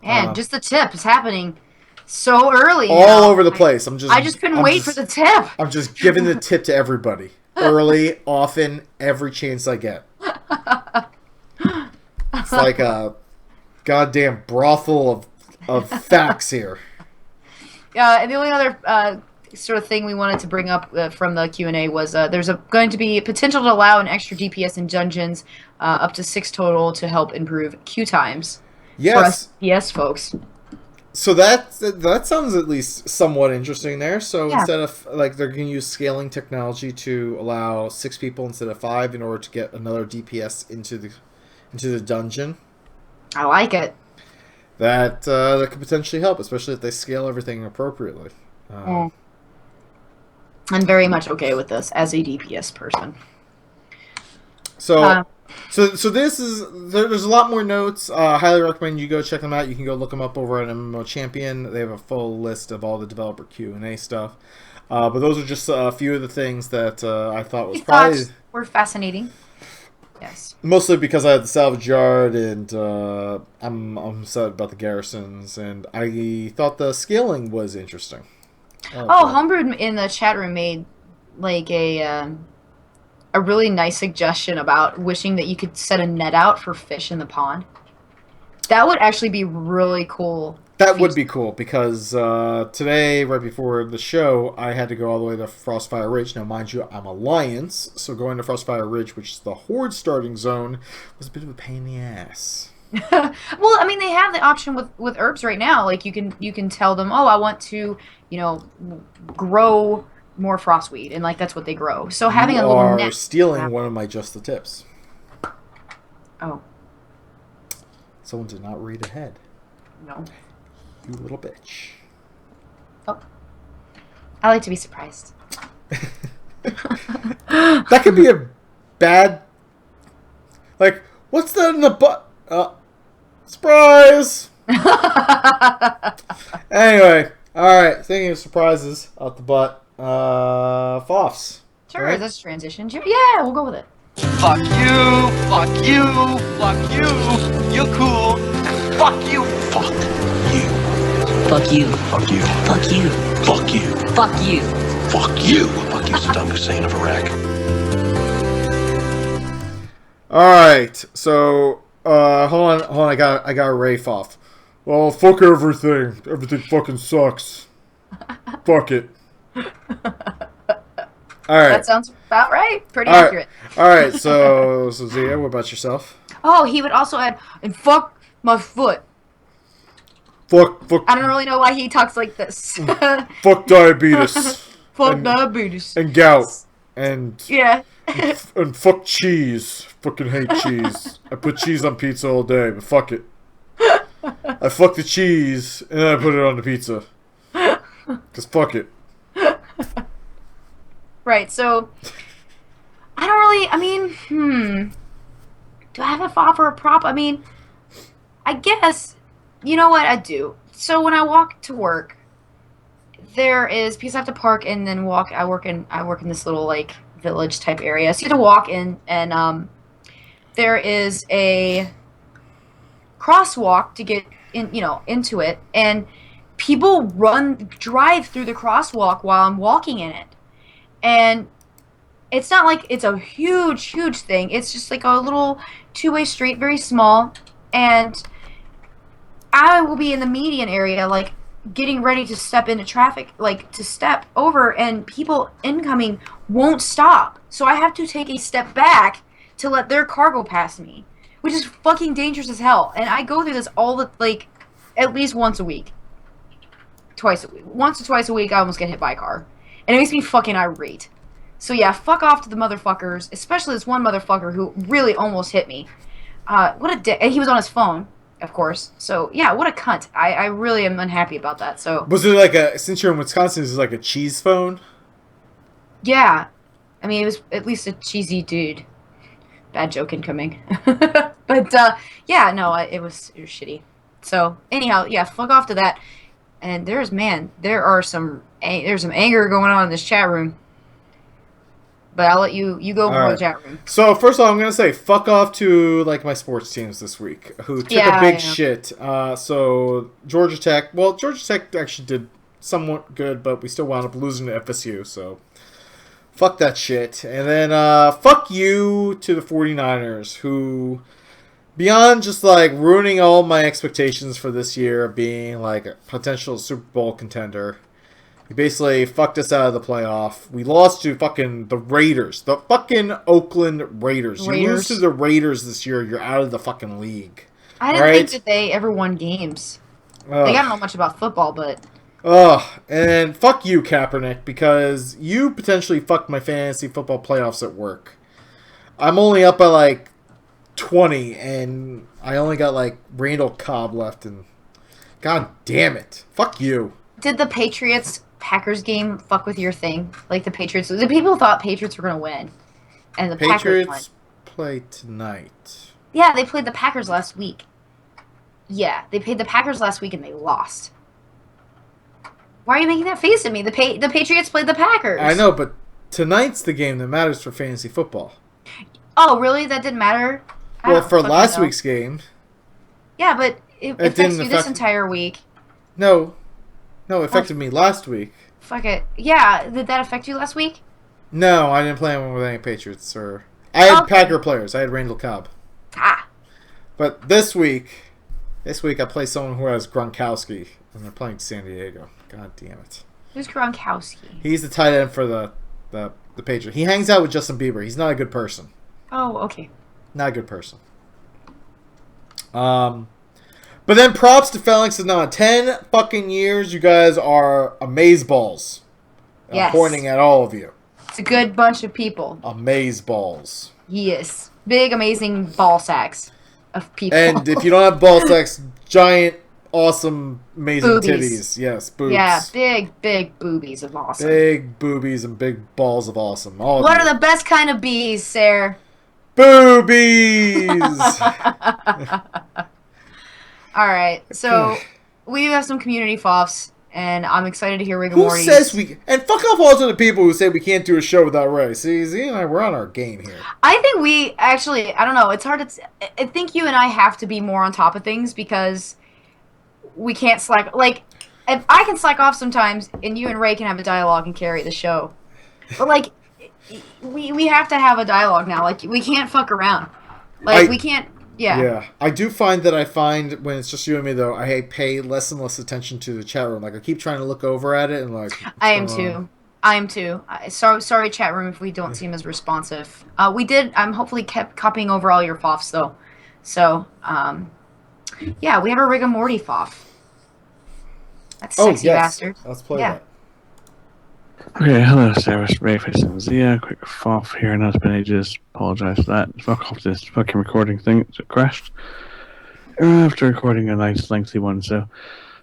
And just the tip is happening so early. All over the place. I just couldn't wait for the tip. I'm just giving the tip to everybody. Early, often, every chance I get. It's like a goddamn brothel of facts here. And the only other sort of thing we wanted to bring up from the Q&A was there's going to be potential to allow an extra DPS in dungeons, up to 6 total, to help improve queue times. Yes. Yes, folks. So that sounds at least somewhat interesting there. So Yeah. instead of like they're going to use scaling technology to allow 6 people instead of 5 in order to get another DPS into the dungeon. I like it. That could potentially help, especially if they scale everything appropriately. I'm very much okay with this as a DPS person. So this is there's a lot more notes. Highly recommend you go check them out. You can go look them up over at MMO Champion. They have a full list of all the developer Q&A stuff. But those are just a few of the things that I thought was probably were fascinating. Yes. Mostly because I had the salvage yard, and I'm upset about the garrisons, and I thought the scaling was interesting. Homebrewed in the chat room made like a really nice suggestion about wishing that you could set a net out for fish in the pond. That would actually be really cool. That would be cool, because today, right before the show, I had to go all the way to Frostfire Ridge. Now, mind you, I'm Alliance, so going to Frostfire Ridge, which is the Horde starting zone, was a bit of a pain in the ass. Well, I mean, they have the option with herbs right now. Like, you can tell them, oh, I want to, grow more frostweed, and like that's what they grow. So having a little net. You are stealing one of my just the tips. Oh. Someone did not read ahead. No. You little bitch. Oh. I like to be surprised. That could be a bad... Like, what's that in the butt? Surprise! Anyway, alright, thinking of surprises out the butt. Foffs. Sure, right? that's transition. Yeah, we'll go with it. Fuck you! Fuck you! Fuck you! You're cool! Fuck you! Fuck you! Fuck you. Fuck you! Fuck you. Fuck you! Fuck you. Fuck you! Fuck you, Saddam Hussein of Iraq. Alright, so hold on, I got a Rafe off. Well, fuck everything. Everything fucking sucks. Fuck it. Alright. That sounds about right. Pretty accurate. Alright, so Xia, what about yourself? Oh, he would also add, and fuck my foot. Fuck. I don't really know why he talks like this. Fuck diabetes. Fuck diabetes. And gout. And yeah. and fuck cheese. Fucking hate cheese. I put cheese on pizza all day, but fuck it. I fuck the cheese and then I put it on the pizza. Cause fuck it. Right, so I don't really, do I have a fob or a prop? I mean, I guess, you know what, I do. So when I walk to work, there is, because I have to park and then walk, I work in this little, like, village type area. So you have to walk in, and there is a crosswalk to get in, into it, and people drive through the crosswalk while I'm walking in it. And it's not like it's a huge thing. It's just like a little two-way street, very small. And I will be in the median area, like, getting ready to step into traffic, like, to step over, and people incoming won't stop. So I have to take a step back to let their car go past me, which is fucking dangerous as hell. And I go through this at least once a week. Once or twice a week, I almost get hit by a car. And it makes me fucking irate. So yeah, fuck off to the motherfuckers, especially this one motherfucker who really almost hit me. What a dick. And he was on his phone, of course. So yeah, what a cunt. I really am unhappy about that. So was it like since you're in Wisconsin, is it like a cheese phone? Yeah. I mean, it was at least a cheesy dude. Bad joke incoming. But yeah, no, it was shitty. So anyhow, yeah, fuck off to that. And there's some anger going on in this chat room. But I'll let you go over the chat room. So first of all, I'm gonna say fuck off to like my sports teams this week who took a big shit. So Georgia Tech actually did somewhat good, but we still wound up losing to FSU. So fuck that shit. And then fuck you to the 49ers who, beyond just like ruining all my expectations for this year of being like a potential Super Bowl contender, he basically fucked us out of the playoff. We lost to fucking the Raiders. The fucking Oakland Raiders. You lose to the Raiders this year, you're out of the fucking league. I didn't Right. think that they ever won games. Like, I don't know much about football, but And fuck you, Kaepernick, because you potentially fucked my fantasy football playoffs at work. I'm only up by like 20, and I only got like Randall Cobb left, and god damn it, fuck you. did the Patriots-Packers game fuck with your thing? Like, the people thought Patriots were going to win, and the Packers won. Patriots play tonight. Yeah, they played the Packers last week. Yeah, they played the Packers last week, and they lost. Why are you making that face at me? The Patriots played the Packers. I know, but tonight's the game that matters for fantasy football. Oh, really? That didn't matter? I Well, don't for fucking last know. week's game. Yeah, but it affects didn't you this affect- entire week. No, it affected me last week. Fuck it. Yeah, did that affect you last week? No, I didn't play with any Patriots. I had Packer players. I had Randall Cobb. Ah. But this week I play someone who has Gronkowski, and they're playing San Diego. God damn it. Who's Gronkowski? He's the tight end for the Patriots. He hangs out with Justin Bieber. He's not a good person. Oh, okay. Not a good person. But then props to Phalanx is now 10 fucking years. You guys are amazeballs. Yes. I'm pointing at all of you. It's a good bunch of people. Amazeballs. Yes. Big, amazing ball sacks of people. And if you don't have ball sacks, giant, awesome, amazing Boobies. titties. Yes, boobs. Yeah, big boobies of awesome. Big boobies and big balls of awesome. All What of are the best kind of bees, Cer? Boobies! Alright, so we have some community Foffs, and I'm excited to hear Rick and Who Morty's. says we... And fuck off all to the people who say we can't do a show without Ray. See, Z and I, we're on our game here. I think we actually, I don't know, it's hard to... I think you and I have to be more on top of things because we can't slack... Like, if I can slack off sometimes, and you and Ray can have a dialogue and carry the show. But, like, we have to have a dialogue now. Like, we can't fuck around. Like, we can't... Yeah. Yeah. I do find that when it's just you and me, though, I pay less and less attention to the chat room. Like, I keep trying to look over at it and, like... I am too. Sorry, chat room, if we don't seem as responsive. I'm hopefully kept copying over all your Foffs, though. So, yeah, we have a Rick and Morty Foff. That's sexy bastard. Let's play that. Okay, hello, Sarah, Rayface, and Xia. Quick Foff here, and it's been ages. Apologize for that. Fuck off this fucking recording thing. It crashed. After recording a nice, lengthy one, so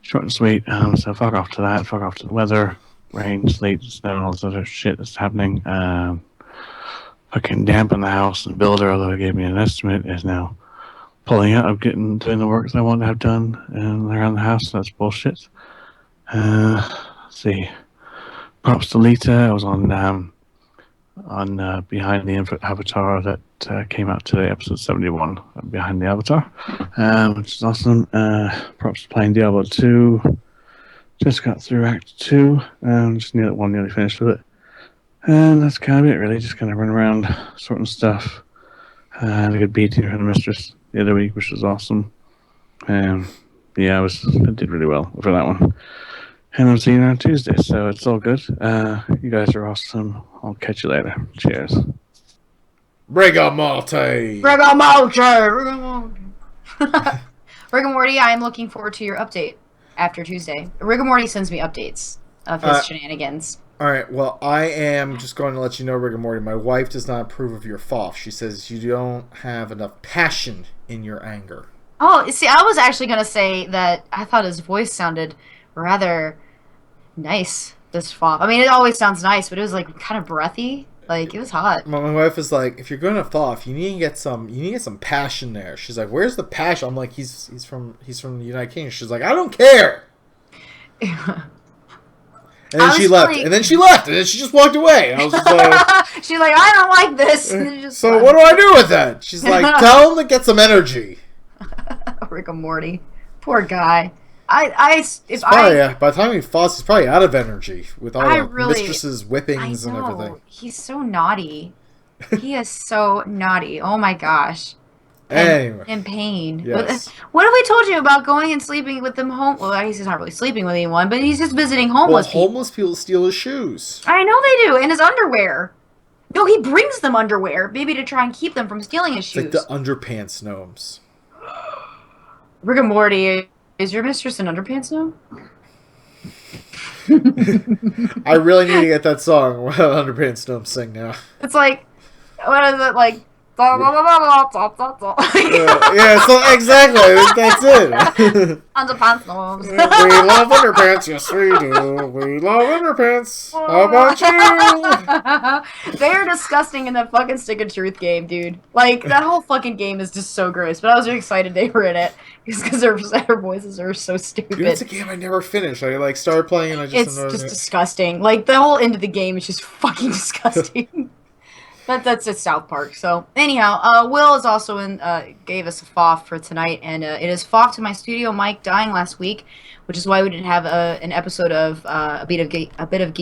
short and sweet. So fuck off to that. Fuck off to the weather, rain, sleet, snow, and all this other shit that's happening. Fucking dampen the house, and the builder, although he gave me an estimate, is now pulling out of doing the work that I want to have done around the house. So that's bullshit. Let's see. Props to Lita. I was on Behind the Infant Avatar that came out today, episode 71, Behind the Avatar, which is awesome. Props to playing Diablo 2. Just got through Act 2. Just nearly finished with it. And that's kind of it, really. Just kind of run around sorting stuff. Had a good beating from the mistress the other week, which was awesome. Yeah, I did really well for that one. And I'm seeing you on Tuesday, so it's all good. You guys are awesome. I'll catch you later. Cheers. Rigamonte! Rick and Morty, I am looking forward to your update after Tuesday. Rick and Morty sends me updates of his shenanigans. Alright, well, I am just going to let you know, Rick and Morty, my wife does not approve of your Foff. She says you don't have enough passion in your anger. Oh, see, I was actually going to say that I thought his voice sounded rather nice, this Foff. I mean, it always sounds nice, but it was, like, kind of breathy. Like, it was hot. My wife is like, if you're going to Foff, you need to get some passion there. She's like, where's the passion? I'm like, he's from the United Kingdom. She's like, I don't care. And then she left. And then she just walked away. I was just like... She's like, I don't like this. And then just so what do I do with that? She's like, tell him to get some energy. Rick and Morty. Poor guy. By the time he falls, he's probably out of energy with all the mistress's whippings and everything. He's so naughty. He is so naughty. Oh my gosh. Anyway. In pain. Yes. What have we told you about going and sleeping with them home? Well, he's not really sleeping with anyone, but he's just visiting homeless people. Homeless people steal his shoes. I know they do, and his underwear. No, he brings them underwear, maybe to try and keep them from stealing his shoes. It's like the underpants gnomes. Rick and Morty, is your mistress in underpants now? I really need to get that song Underpants Gnome sing now. It's like, what is it, like, yeah, so exactly, that's it. Underpants Gnomes. We love underpants, yes we do. We love underpants. How about you? They are disgusting in that fucking Stick of Truth game, dude. Like, that whole fucking game is just so gross, but I was really excited they were in it, because their voices are so stupid. Dude, it's a game I never finished. I, like, started playing and I just... It's just disgusting. Like, the whole end of the game is just fucking disgusting. But that's at South Park. So anyhow, Will is also gave us a Foff for tonight, and it is Foff to my studio Mike dying last week, which is why we didn't have an episode of a bit of Geek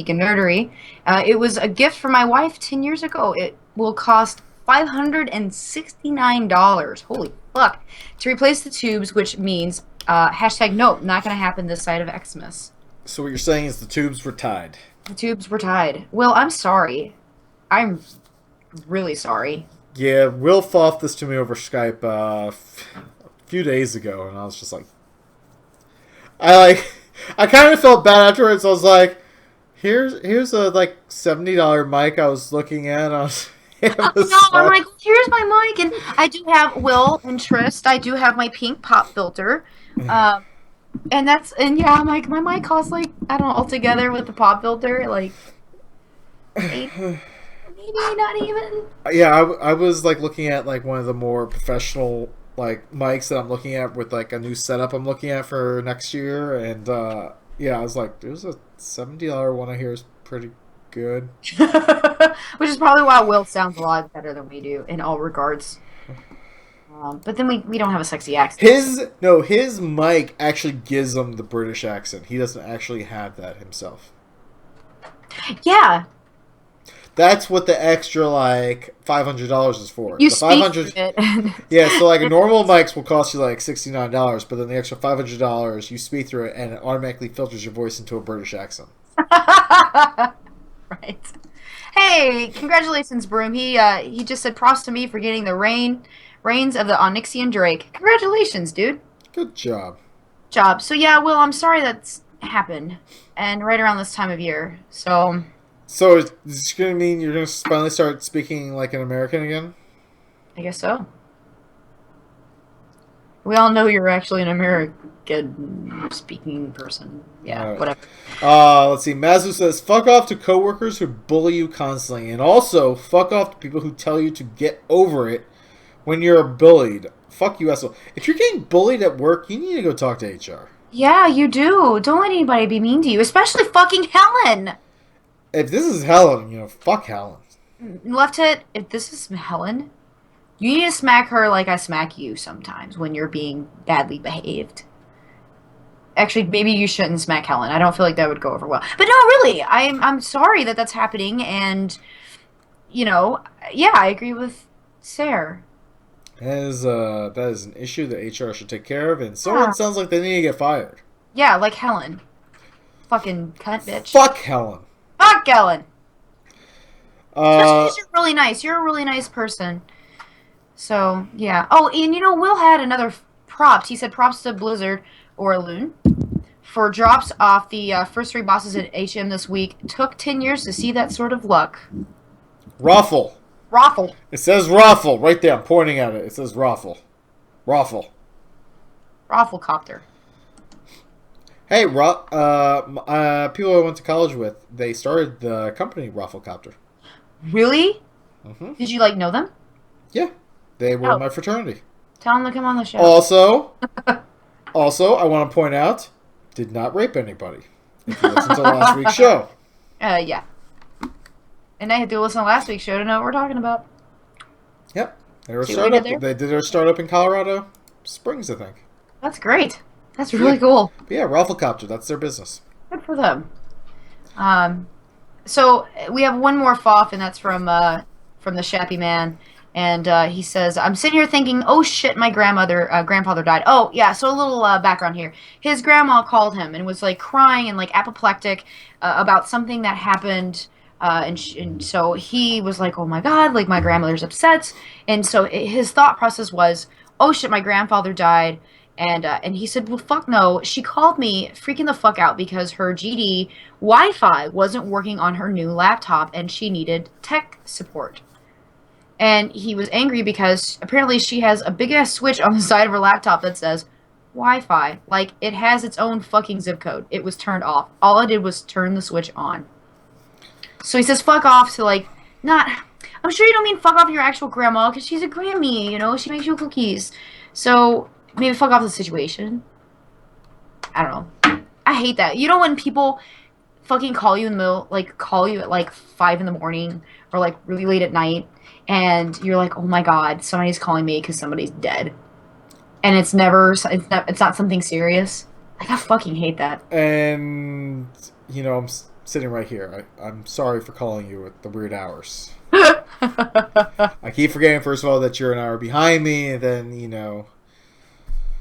and Nerdery. It was a gift from my wife 10 years ago. It will cost $569. Holy fuck! To replace the tubes, which means hashtag nope, not gonna happen this side of Xmas. So what you're saying is the tubes were tied. The tubes were tied. Will, I'm sorry. I'm really sorry. Yeah, Will Foff this to me over Skype a few days ago, and I was just like, I kind of felt bad afterwards. I was like, here's a like $70 mic I was looking at. I'm like, here's my mic, and I do have Will and Trist. I do have my pink pop filter, and yeah, I'm like, my mic costs like, I don't know, altogether with the pop filter like $8. Maybe not even. Yeah, I was like looking at like one of the more professional like mics that I'm looking at with like a new setup I'm looking at for next year, and yeah, I was like, there's a $70 one I hear is pretty good. Which is probably why Will sounds a lot better than we do in all regards. But then we don't have a sexy accent. His mic actually gives him the British accent. He doesn't actually have that himself. Yeah. That's what the extra like $500 is for. You the speak through it. Yeah, so like a normal mics will cost you like $69, but then the extra $500 you speak through it and it automatically filters your voice into a British accent. Right. Hey, congratulations, Broom. He just said props to me for getting the reins of the Onyxian Drake. Congratulations, dude. Good job. So yeah, Will, I'm sorry that's happened, and right around this time of year. So is this going to mean you're going to finally start speaking like an American again? I guess so. We all know you're actually an American-speaking person. Yeah, right. Whatever. Let's see. Mazu says, fuck off to coworkers who bully you constantly. And also, fuck off to people who tell you to get over it when you're bullied. Fuck you, asshole. If you're getting bullied at work, you need to go talk to HR. Yeah, you do. Don't let anybody be mean to you, especially fucking Helen. If this is Helen, fuck Helen. Left Hit, if this is Helen, you need to smack her like I smack you sometimes when you're being badly behaved. Actually, maybe you shouldn't smack Helen. I don't feel like that would go over well. But no, really, I'm sorry that that's happening, and, yeah, I agree with Cer. That is an issue that HR should take care of, and someone sounds like they need to get fired. Yeah, like Helen. Fucking cunt bitch. Fuck Helen. Fuck Helen. Especially because you're really nice. You're a really nice person. So, yeah. Oh, and Will had another props. He said props to Blizzard or Loon for drops off the first 3 bosses at HM this week. Took 10 years to see that sort of luck. Raffle. Raffle. It says Raffle right there. I'm pointing at it. It says Raffle. Rafflecopter. Hey, people I went to college with, they started the company Rafflecopter. Really? Mm-hmm. Did you, know them? Yeah. They were in my fraternity. Tell them to come on the show. Also, I want to point out, did not rape anybody. If you listen to last week's show. Yeah. And I had to listen to last week's show to know what we're talking about. Yep. They were startup. They did their startup in Colorado Springs, I think. That's great. That's really cool. But yeah, Rafflecopter, that's their business. Good for them. So we have one more Foff, and that's from the Shappy Man. And he says, I'm sitting here thinking, oh shit, my grandfather died. Oh, yeah, so a little background here. His grandma called him and was, crying and, apoplectic about something that happened. And so he was like, oh my god, my grandmother's upset. And so his thought process was, oh shit, my grandfather died. And he said, well, fuck no. She called me freaking the fuck out because her GD Wi-Fi wasn't working on her new laptop and she needed tech support. And he was angry because apparently she has a big-ass switch on the side of her laptop that says Wi-Fi. Like, it has its own fucking zip code. It was turned off. All I did was turn the switch on. So he says fuck off to, like, not... I'm sure you don't mean fuck off your actual grandma, because she's a Grammy, you know? She makes you cookies. So, maybe fuck off the situation. I don't know. I hate that. You know when people fucking call you in the middle, like, call you at, like, 5 in the morning, or, like, really late at night, and you're like, oh my god, somebody's calling me because somebody's dead. And it's not something serious. Like, I fucking hate that. And, you know, I'm sitting right here. I'm sorry for calling you at the weird hours. I keep forgetting, first of all, that you're an hour behind me, and then, you know,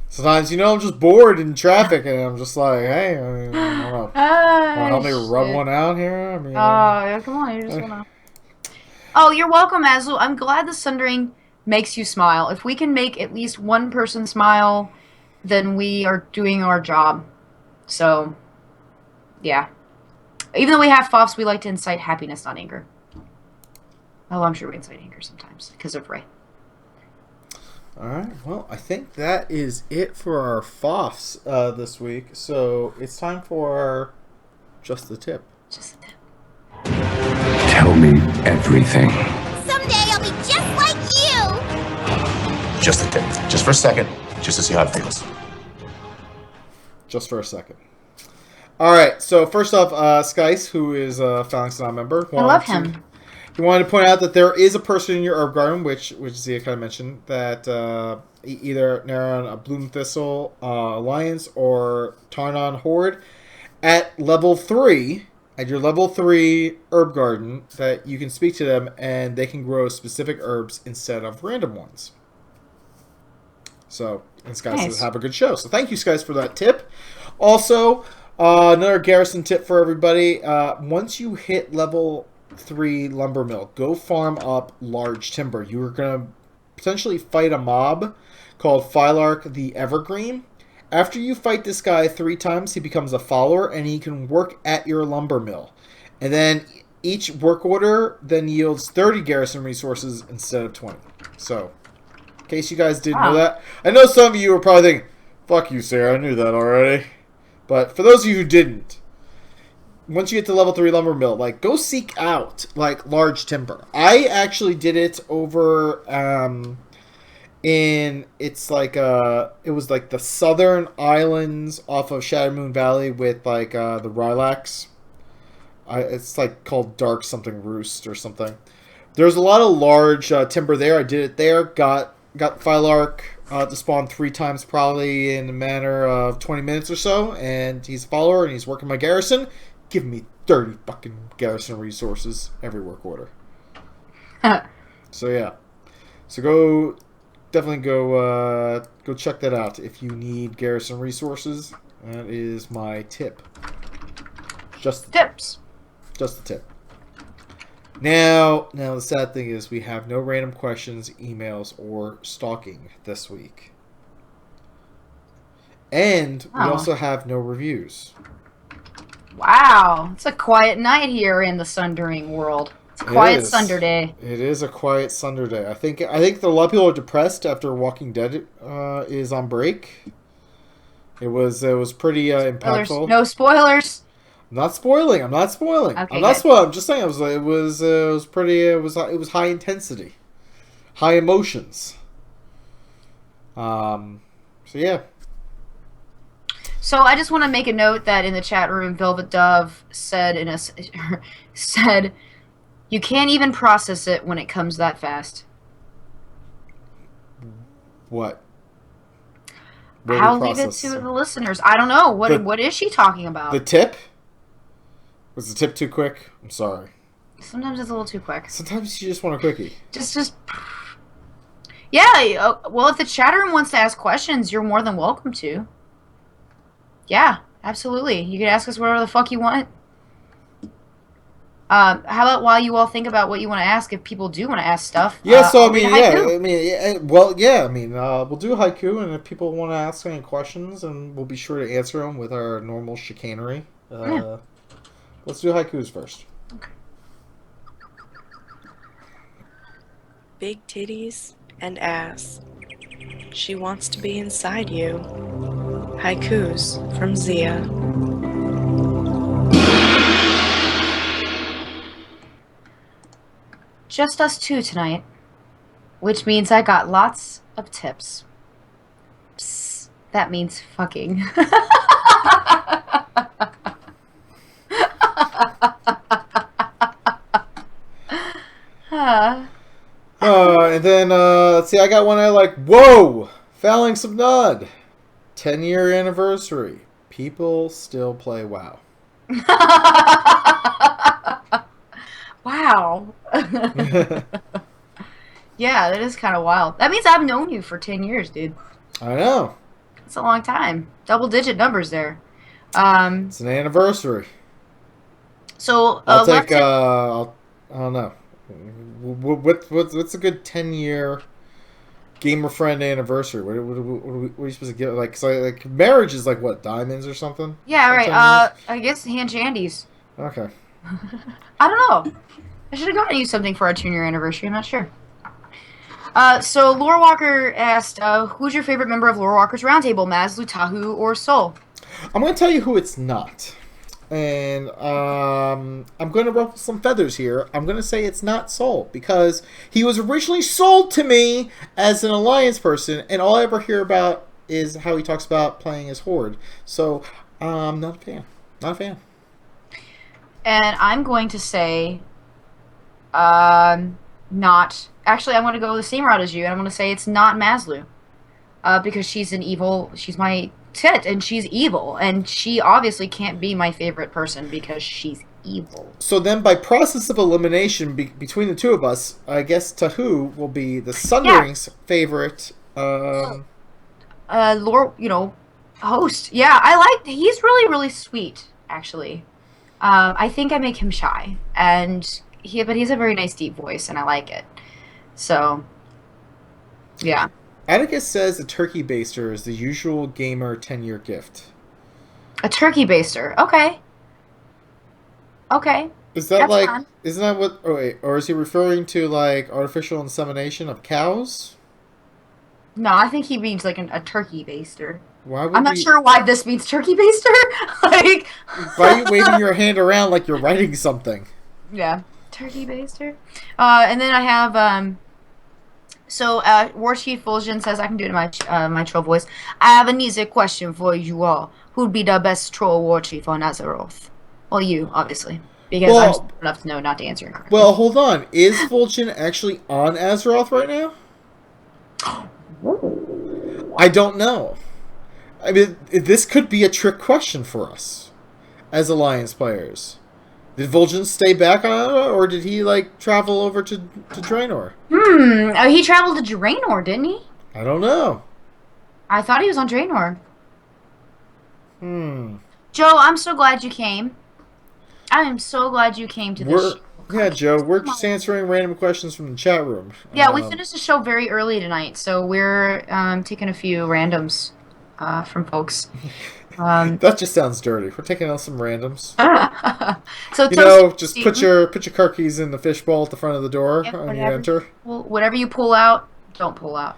sometimes, you know, I'm just bored in traffic, and I'm just like, hey, I mean, I don't know. Want to help me rub one out here? I mean, yeah, come on, you just wanna... Oh, you're welcome, Azul. I'm glad the Sundering makes you smile. If we can make at least one person smile, then we are doing our job. So, yeah. Even though we have Foffs, we like to incite happiness, not anger. Oh, I'm sure we incite anger sometimes, because of Ray. Alright, well, I think that is it for our Foffs this week. So, it's time for Just the Tip. Just the Tip. Tell me everything. Someday I'll be just like you! Just a tip. Just for a second. Just to see how it feels. Just for a second. Alright, so first off, Skice, who is a Phalanx non-member. I love him. He wanted to point out that there is a person in your herb garden, which Xia kind of mentioned, that either Neron, a Bloom Thistle Alliance, or Tarnon Horde at level 3... at your level 3 herb garden, that you can speak to them and they can grow specific herbs instead of random ones. So, and Sky says, have a good show. So thank you, Skies, for that tip. Also, another garrison tip for everybody. Once you hit level 3 lumber mill, go farm up large timber. You are going to potentially fight a mob called Phylark the Evergreen. After you fight this guy 3 times, he becomes a follower, and he can work at your lumber mill. And then each work order then yields 30 garrison resources instead of 20. So, in case you guys didn't know that. I know some of you were probably thinking, fuck you, Sarah, I knew that already. But for those of you who didn't, once you get to level 3 lumber mill, like, go seek out, like, large timber. I actually did it over... it's like it was like the southern islands off of Shadow Moon Valley with like the Rylax. It's like called Dark something Roost or something. There's a lot of large timber there. I did it there. Got Phylark to spawn 3 times probably in a matter of 20 minutes or so, and he's a follower and he's working my garrison, giving me 30 fucking garrison resources every work order. So yeah, so definitely go check that out if you need garrison resources. That is my tip. Just the tips. Just the tip. Now the sad thing is we have no random questions, emails, or stalking this week. And we also have no reviews. Wow. It's a quiet night here in the Sundering world. It's a quiet Sunder day. It is a quiet Sunder day. I think a lot of people are depressed after Walking Dead is on break. It was pretty impactful. No spoilers. I'm not spoiling. Okay, I'm not spoiling. I'm just saying it was high intensity, high emotions. So yeah. So I just want to make a note that in the chat room, Velvet Dove said you can't even process it when it comes that fast. What? I'll leave it to the listeners. I don't know. What is she talking about? The tip? Was the tip too quick? I'm sorry. Sometimes it's a little too quick. Sometimes you just want a quickie. Just... Yeah, well, if the chat room wants to ask questions, you're more than welcome to. Yeah, absolutely. You can ask us whatever the fuck you want. How about while you all think about what you want to ask, if people do want to ask stuff? Yeah, so I'll read a haiku. we'll do haiku, and if people want to ask any questions, and we'll be sure to answer them with our normal chicanery. Yeah. Let's do haikus first. Big titties and ass. She wants to be inside you. Haikus from Xia. Just us two tonight, which means I got lots of tips. Psst, that means fucking. And then, let's see, I got one I like. Whoa! Phalanx of Nod. 10-year anniversary. People still play WoW. Wow. Yeah, that is kind of wild. That means I've known you for 10 years, dude. I know. That's a long time. Double-digit numbers there. It's an anniversary. So, I'll take, I don't know. What's a good 10-year gamer friend anniversary? What are you supposed to get? Like marriage is like what, diamonds or something? Yeah, right. I guess hand shandies. Okay. I don't know. I should have gotten you something for our 10-year anniversary. I'm not sure. So Lore Walker asked, who's your favorite member of Lore Walker's Roundtable, Maslu, Tahu, or Sol? I'm going to tell you who it's not. And I'm going to ruffle some feathers here. I'm going to say it's not Sol, because he was originally sold to me as an Alliance person, and all I ever hear about is how he talks about playing as Horde. So, not a fan. Not a fan. And I'm going to say, not... Actually, I'm going to go the same route as you, and I'm going to say it's not Maslu. Because she's an evil... She's my tit, and she's evil. And she obviously can't be my favorite person because she's evil. So then, by process of elimination between the two of us, I guess Tahu will be the Sundering's favorite... Lore, host. Yeah, I like... He's really, really sweet, actually. I think I make him shy, but he's a very nice deep voice, and I like it. So, yeah. Atticus says a turkey baster is the usual gamer 10-year gift. A turkey baster. Okay. Okay. Is that That's like... fun. Isn't that what... Oh, wait. Or is he referring to, like, artificial insemination of cows? No, I think he means, like, a turkey baster. Why would I'm not sure why this means turkey baster. Like... Why are you waving your hand around like you're writing something? Yeah. Turkey baster. And then I have... War Chief Fulgen says, I can do it in my troll voice. I have an easy question for you all. Who'd be the best troll war chief on Azeroth? Well, you, obviously. Because I'm smart enough to know not to answer incorrectly. Well, hold on. Is Fulgen actually on Azeroth right now? I don't know. I mean, this could be a trick question for us as Alliance players. Did Fulgen stay back on it, or did he, like, travel over to Draenor? Oh, he traveled to Draenor, didn't he? I don't know. I thought he was on Draenor. Joe, I'm so glad you came. I am so glad you came to this show. Yeah, Joe, we're just answering random questions from the chat room. Yeah, we finished the show very early tonight, so we're taking a few randoms from folks. That just sounds dirty. We're taking out some randoms. So just put your car keys in the fishbowl at the front of the door when you enter. Well, whatever you pull out, don't pull out.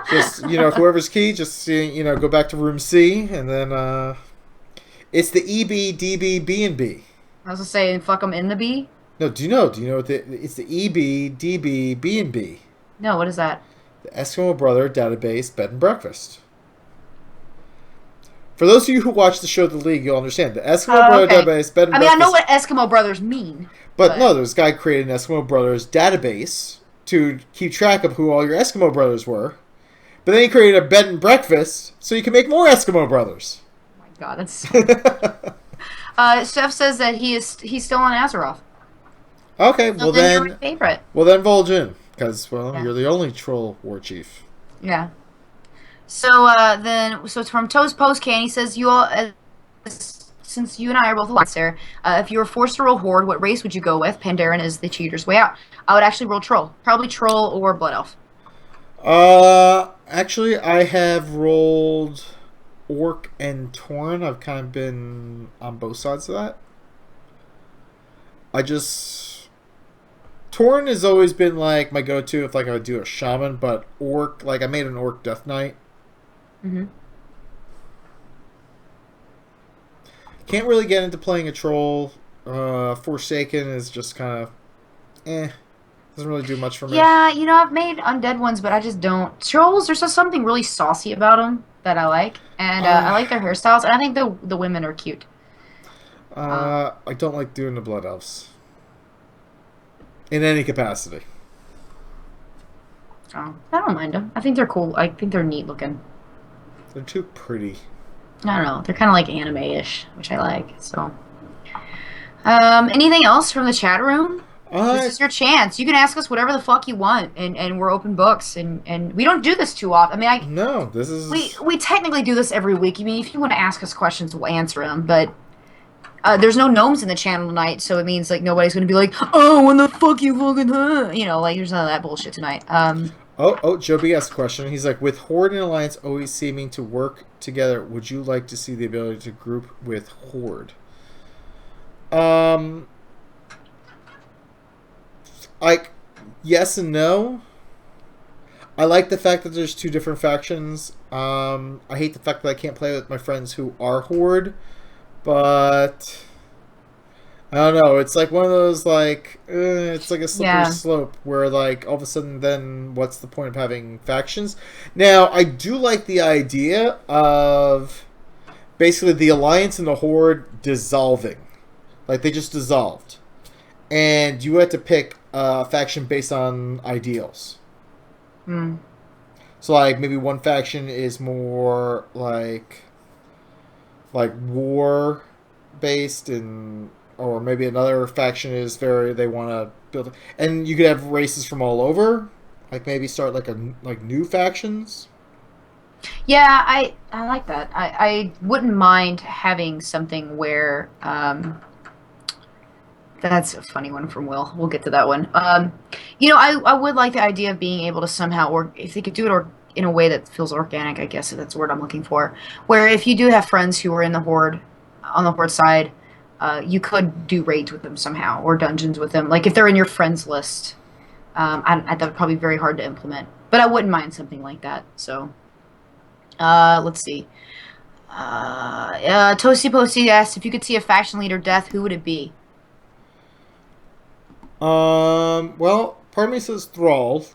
just whoever's key, go back to room C, and then it's the EB, DB, B and B. I was gonna say, fuck them in the B. No, do you know it's the EB, DB, B and B? No, what is that? The Eskimo Brother Database Bed and Breakfast. For those of you who watch the show The League, you'll understand. The Eskimo Brother Database Bed and Breakfast. I know what Eskimo Brothers mean. But no, this guy created an Eskimo Brothers database to keep track of who all your Eskimo brothers were. But then he created a bed and breakfast so you can make more Eskimo brothers. Oh my god, that's so... Steph says that he's still on Azeroth. Okay, so then you're my favorite. Well then Vol'jin, because you're the only troll war chief. Yeah. So it's from Toes Postcan. He says you all since you and I are both alliance there, if you were forced to roll Horde, what race would you go with? Pandaren is the cheater's way out. I would actually roll Troll. Probably Troll or Blood Elf. Actually, I have rolled Orc and Tauren. I've kind of been on both sides of that. Tauren has always been like my go-to if like I would do a shaman, but Orc, like I made an Orc Death Knight. Mm-hmm. Can't really get into playing a Troll. Forsaken is just kind of doesn't really do much for me. Yeah, you know, I've made undead ones, but I just don't. Trolls, there's just something really saucy about them that I like, and I like their hairstyles, and I think the women are cute. I don't like doing the Blood Elves in any capacity. Oh, I don't mind them. I think they're cool. I think they're neat looking. They're too pretty. I don't know. They're kind of like anime-ish, which I like. So, anything else from the chat room? This is your chance. You can ask us whatever the fuck you want, and we're open books, and we don't do this too often. I mean, no, this is we technically do this every week. I mean, if you want to ask us questions, we'll answer them, but there's no gnomes in the channel tonight, so it means like nobody's gonna be like, oh, when the fuck you fucking you know, like there's none of that bullshit tonight. Joe B asked a question. He's like, with Horde and Alliance always seeming to work together, would you like to see the ability to group with Horde? Like, yes and no. I like the fact that there's two different factions. I hate the fact that I can't play with my friends who are Horde, but I don't know. It's like one of those, like, it's like a slippery slope where, like, all of a sudden then what's the point of having factions? Now, I do like the idea of basically the Alliance and the Horde dissolving. Like, they just dissolved. And you had to pick a faction based on ideals. So, like, maybe one faction is more, like war-based, and or maybe another faction is they want to build... And you could have races from all over. Like, maybe start, like new factions. Yeah, I like that. I wouldn't mind having something where... That's a funny one from Will. We'll get to that one. You know, I would like the idea of being able to somehow, or if they could do it or in a way that feels organic, I guess that's the word I'm looking for, where if you do have friends who are in the Horde, on the Horde side, you could do raids with them somehow, or dungeons with them. Like, if they're in your friends list, that would probably be very hard to implement. But I wouldn't mind something like that, so... let's see. Toasty Posty asked, if you could see a faction leader death, who would it be? Well, part of me says Thrall,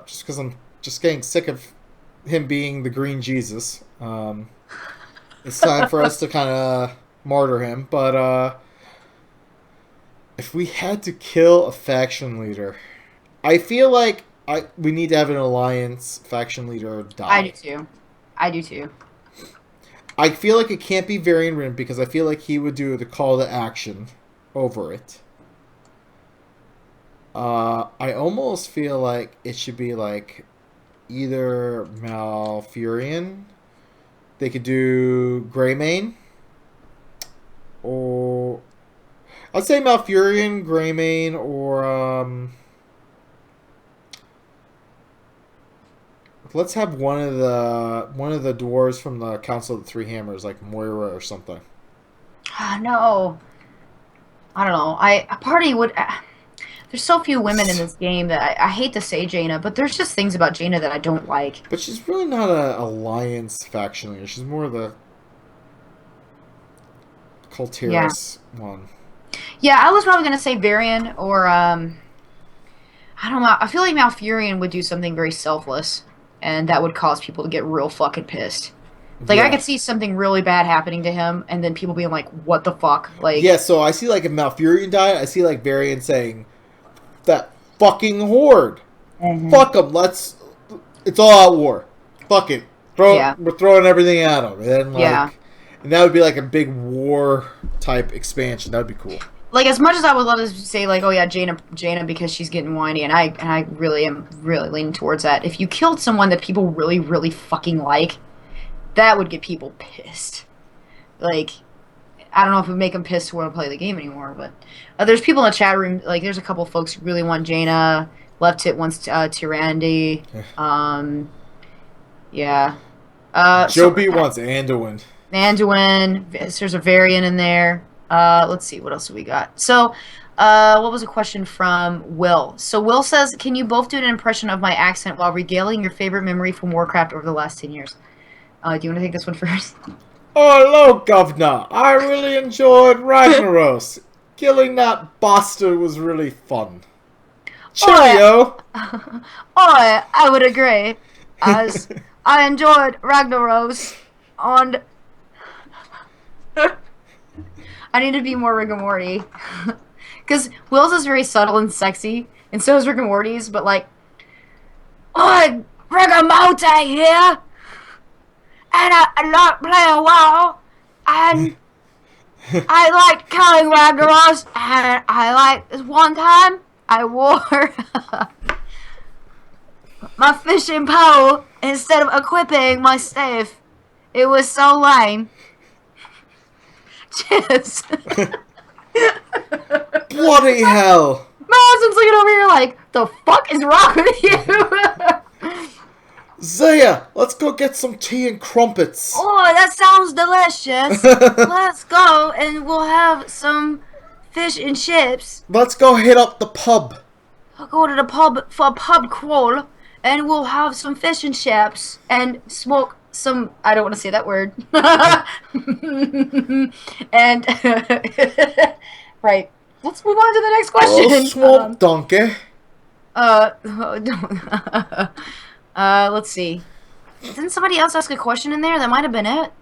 just because I'm just getting sick of him being the Green Jesus. It's time for us to kind of martyr him, but, if we had to kill a faction leader, I feel like we need to have an Alliance faction leader die. I do too. I feel like it can't be Varian Rin, because I feel like he would do the call to action over it. I almost feel like it should be like either Malfurion. They could do Greymane. Or I'd say Malfurion, Greymane, or let's have one of the dwarves from the Council of the Three Hammers, like Moira or something. No. I don't know. A party would... There's so few women in this game that I hate to say Jaina, but there's just things about Jaina that I don't like. But she's really not an Alliance faction leader. She's more of the Kultiris one. Yeah, I was probably going to say Varian, or, I don't know. I feel like Malfurion would do something very selfless, and that would cause people to get real fucking pissed. Like, I could see something really bad happening to him, and then people being like, what the fuck? Like, yeah, so I see, like, if Malfurion died, I see, like, Varian saying... that fucking Horde. Fuck them. It's all out war. Fuck it. We're throwing everything at them. And then, and that would be like a big war type expansion. That would be cool. Like, as much as I would love to say, like, oh yeah, Jaina because she's getting whiny, and I really am leaning towards that. If you killed someone that people really, really fucking like, that would get people pissed. Like, I don't know if it would make them pissed to want to play the game anymore, but there's people in the chat room, like there's a couple folks who really want Jaina. Left Tit wants Tyrande. Yeah. Joe B wants Anduin. Anduin. There's a variant in there. Let's see, what else have we got? So, what was a question from Will? So Will says, can you both do an impression of my accent while regaling your favorite memory from Warcraft over the last 10 years? Do you want to take this one first? Oh, hello, Governor. I really enjoyed Ragnaros. Killing that bastard was really fun. Cheerio! I would agree. As I enjoyed Ragnaros on... I need to be more Rick and Morty. Because Will's is very subtle and sexy, and so is Rick and Morty's, but like... Oi, Rick and Morty here! And I like playing WoW, and I liked killing Ragnaros, and I like this one time I wore my fishing pole instead of equipping my staff. It was so lame. Cheers. Bloody hell! My husband's looking over here like, the fuck is wrong with you? Xia, let's go get some tea and crumpets. Oh, that sounds delicious. Let's go and we'll have some fish and chips. Let's go hit up the pub. I'll go to the pub for a pub crawl and we'll have some fish and chips and smoke some... I don't want to say that word. And... right. Let's move on to the next question. Oh, swamp donkey. Let's see. Didn't somebody else ask a question in there? That might have been it.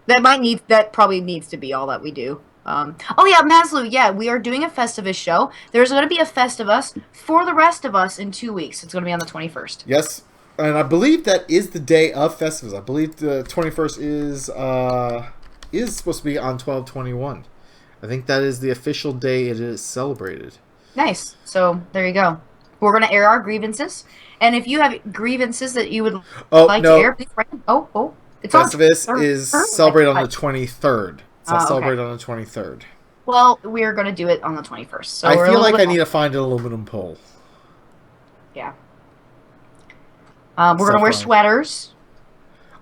That probably needs to be all that we do. Oh yeah, Maslow, yeah, we are doing a Festivus show. There's going to be a Festivus for the rest of us in 2 weeks. It's going to be on the 21st. Yes, and I believe that is the day of Festivus. I believe the 21st is supposed to be on 12/21. I think that is the official day it is celebrated. Nice. So, there you go. We're going to air our grievances. And if you have grievances that you would like to air, please write them. Oh. It's Festivus is celebrated on the 23rd. So celebrate on the 23rd. Well, we are going to do it on the 21st. So I feel like I need to find an aluminum pole. Yeah. We're going to wear sweaters.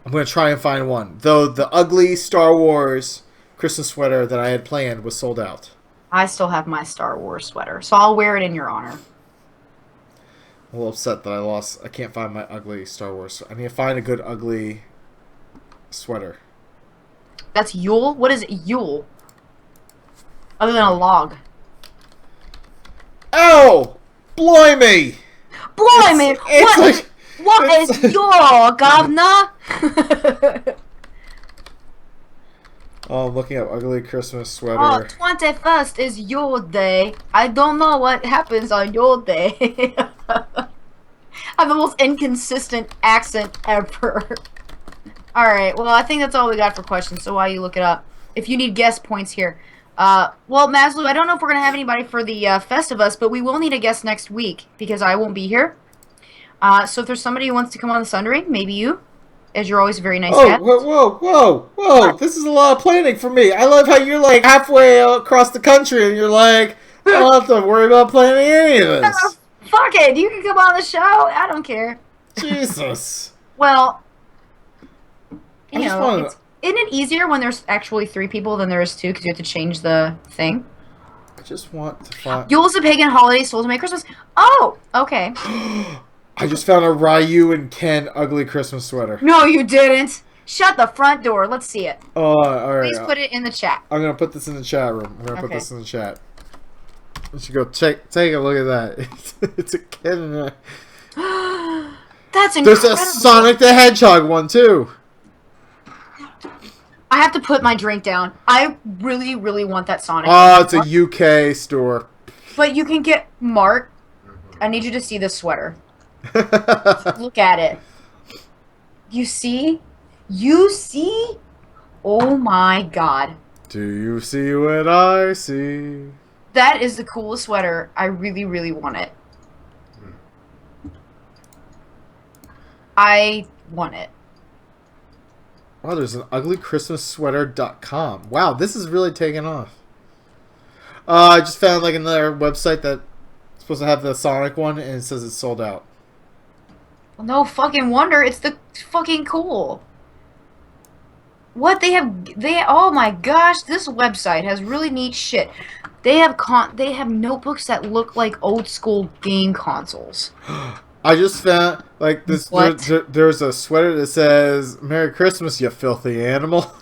I'm going to try and find one. Though the ugly Star Wars Christmas sweater that I had planned was sold out. I still have my Star Wars sweater, so I'll wear it in your honor. I'm a little upset that I can't find my ugly Star Wars. I need to find a good ugly sweater. That's Yule? What is Yule? Other than a log. Ow! Blimey! Blimey! What is your governor? Oh, I'm looking at ugly Christmas sweater. Oh, 21st is your day. I don't know what happens on your day. I have the most inconsistent accent ever. Alright, well, I think that's all we got for questions, so while you look it up. If you need guest points here. Well, Maslow, I don't know if we're going to have anybody for the Festivus, but we will need a guest next week, because I won't be here. So if there's somebody who wants to come on the Sundering, maybe you, as you're always a very nice guest. Whoa. What? This is a lot of planning for me. I love how you're like halfway across the country, and you're like, I don't have to worry about planning any of this. Fuck it, you can come on the show. I don't care. Jesus. Well... You know, isn't it easier when there's actually 3 people than there is 2 because you have to change the thing? I just want to find... Yule's a pagan holiday, souls to make Christmas. Oh, okay. I just found a Ryu and Ken ugly Christmas sweater. No, you didn't. Shut the front door. Let's see it. Oh, alright. Please put it in the chat. I'm going to put this in the chat room. I'm going to put this in the chat. You should go take a look at that. It's a Ken and a... That's incredible. There's a Sonic the Hedgehog one, too. I have to put my drink down. I really, really want that Sonic. Oh, it's a UK store. But you can get... Mark, I need you to see this sweater. Look at it. You see? You see? Oh my god. Do you see what I see? That is the coolest sweater. I really, really want it. I want it. Wow, there's an uglychristmassweater.com. Wow, this is really taking off. I just found like another website that's supposed to have the Sonic one, and it says it's sold out. Well, no fucking wonder. It's the fucking cool. What oh my gosh, this website has really neat shit. They have notebooks that look like old school game consoles. I just found like this. There's a sweater that says "Merry Christmas, you filthy animal."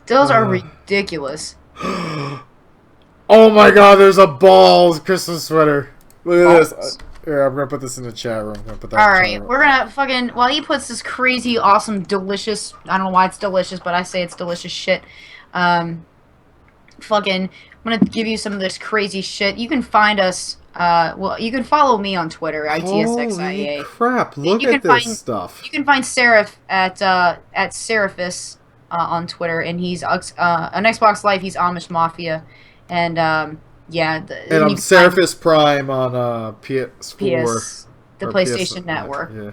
Those are ridiculous. Oh my god, there's a balls Christmas sweater. Look at this. Here, I'm gonna put this in the chat room. Alright, we're gonna fucking, while he puts this crazy, awesome, delicious, I don't know why it's delicious, but I say it's delicious shit. I'm gonna give you some of this crazy shit. You can find us, well, you can follow me on Twitter, ITSXIA. Holy crap, look at this stuff. You can find Seraph at Seraphis on Twitter, and he's on Xbox Live, he's Amish Mafia, and, yeah. And I'm Seraphis Prime on PS4. The PlayStation Network. Yeah.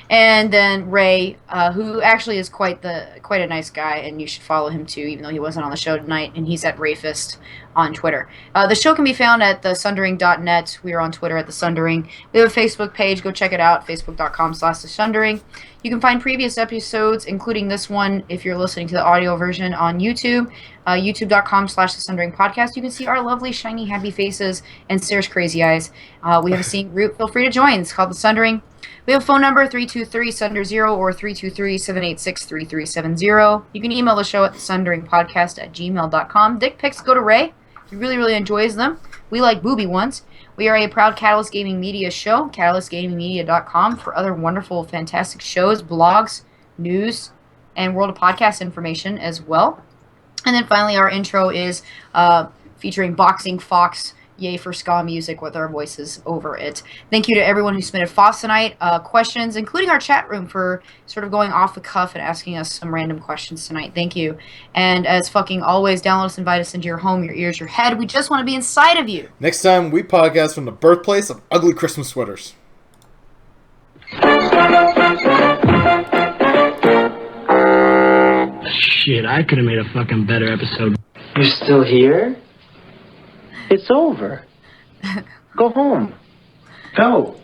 And then Ray, who actually is quite a nice guy, and you should follow him too, even though he wasn't on the show tonight, and he's at Rayfist on Twitter. The show can be found at thesundering.net. We are on Twitter at thesundering. We have a Facebook page. Go check it out, facebook.com/thesundering. You can find previous episodes, including this one, if you're listening to the audio version, on YouTube, youtube.com/thesundering podcast. You can see our lovely, shiny, happy faces and Sarah's crazy eyes. We have a scene group. Feel free to join. It's called The Sundering. We have a phone number, 323-SUNDER-0 or 323-786-3370. You can email the show at thesunderingpodcast@gmail.com. Dick pics go to Ray. He really, really enjoys them. We like booby ones. We are a proud Catalyst Gaming Media show, catalystgamingmedia.com, for other wonderful, fantastic shows, blogs, news, and World of Podcast information as well. And then finally, our intro is featuring Boxing Fox, yay for ska music with our voices over it. Thank you to everyone who submitted Foffs tonight, questions, including our chat room for sort of going off the cuff and asking us some random questions tonight. Thank you. And as fucking always, download us, invite us into your home, your ears, your head. We just want to be inside of you. Next time, we podcast from the birthplace of ugly Christmas sweaters. Shit, I could have made a fucking better episode. You're still here? It's over. Go home. Go.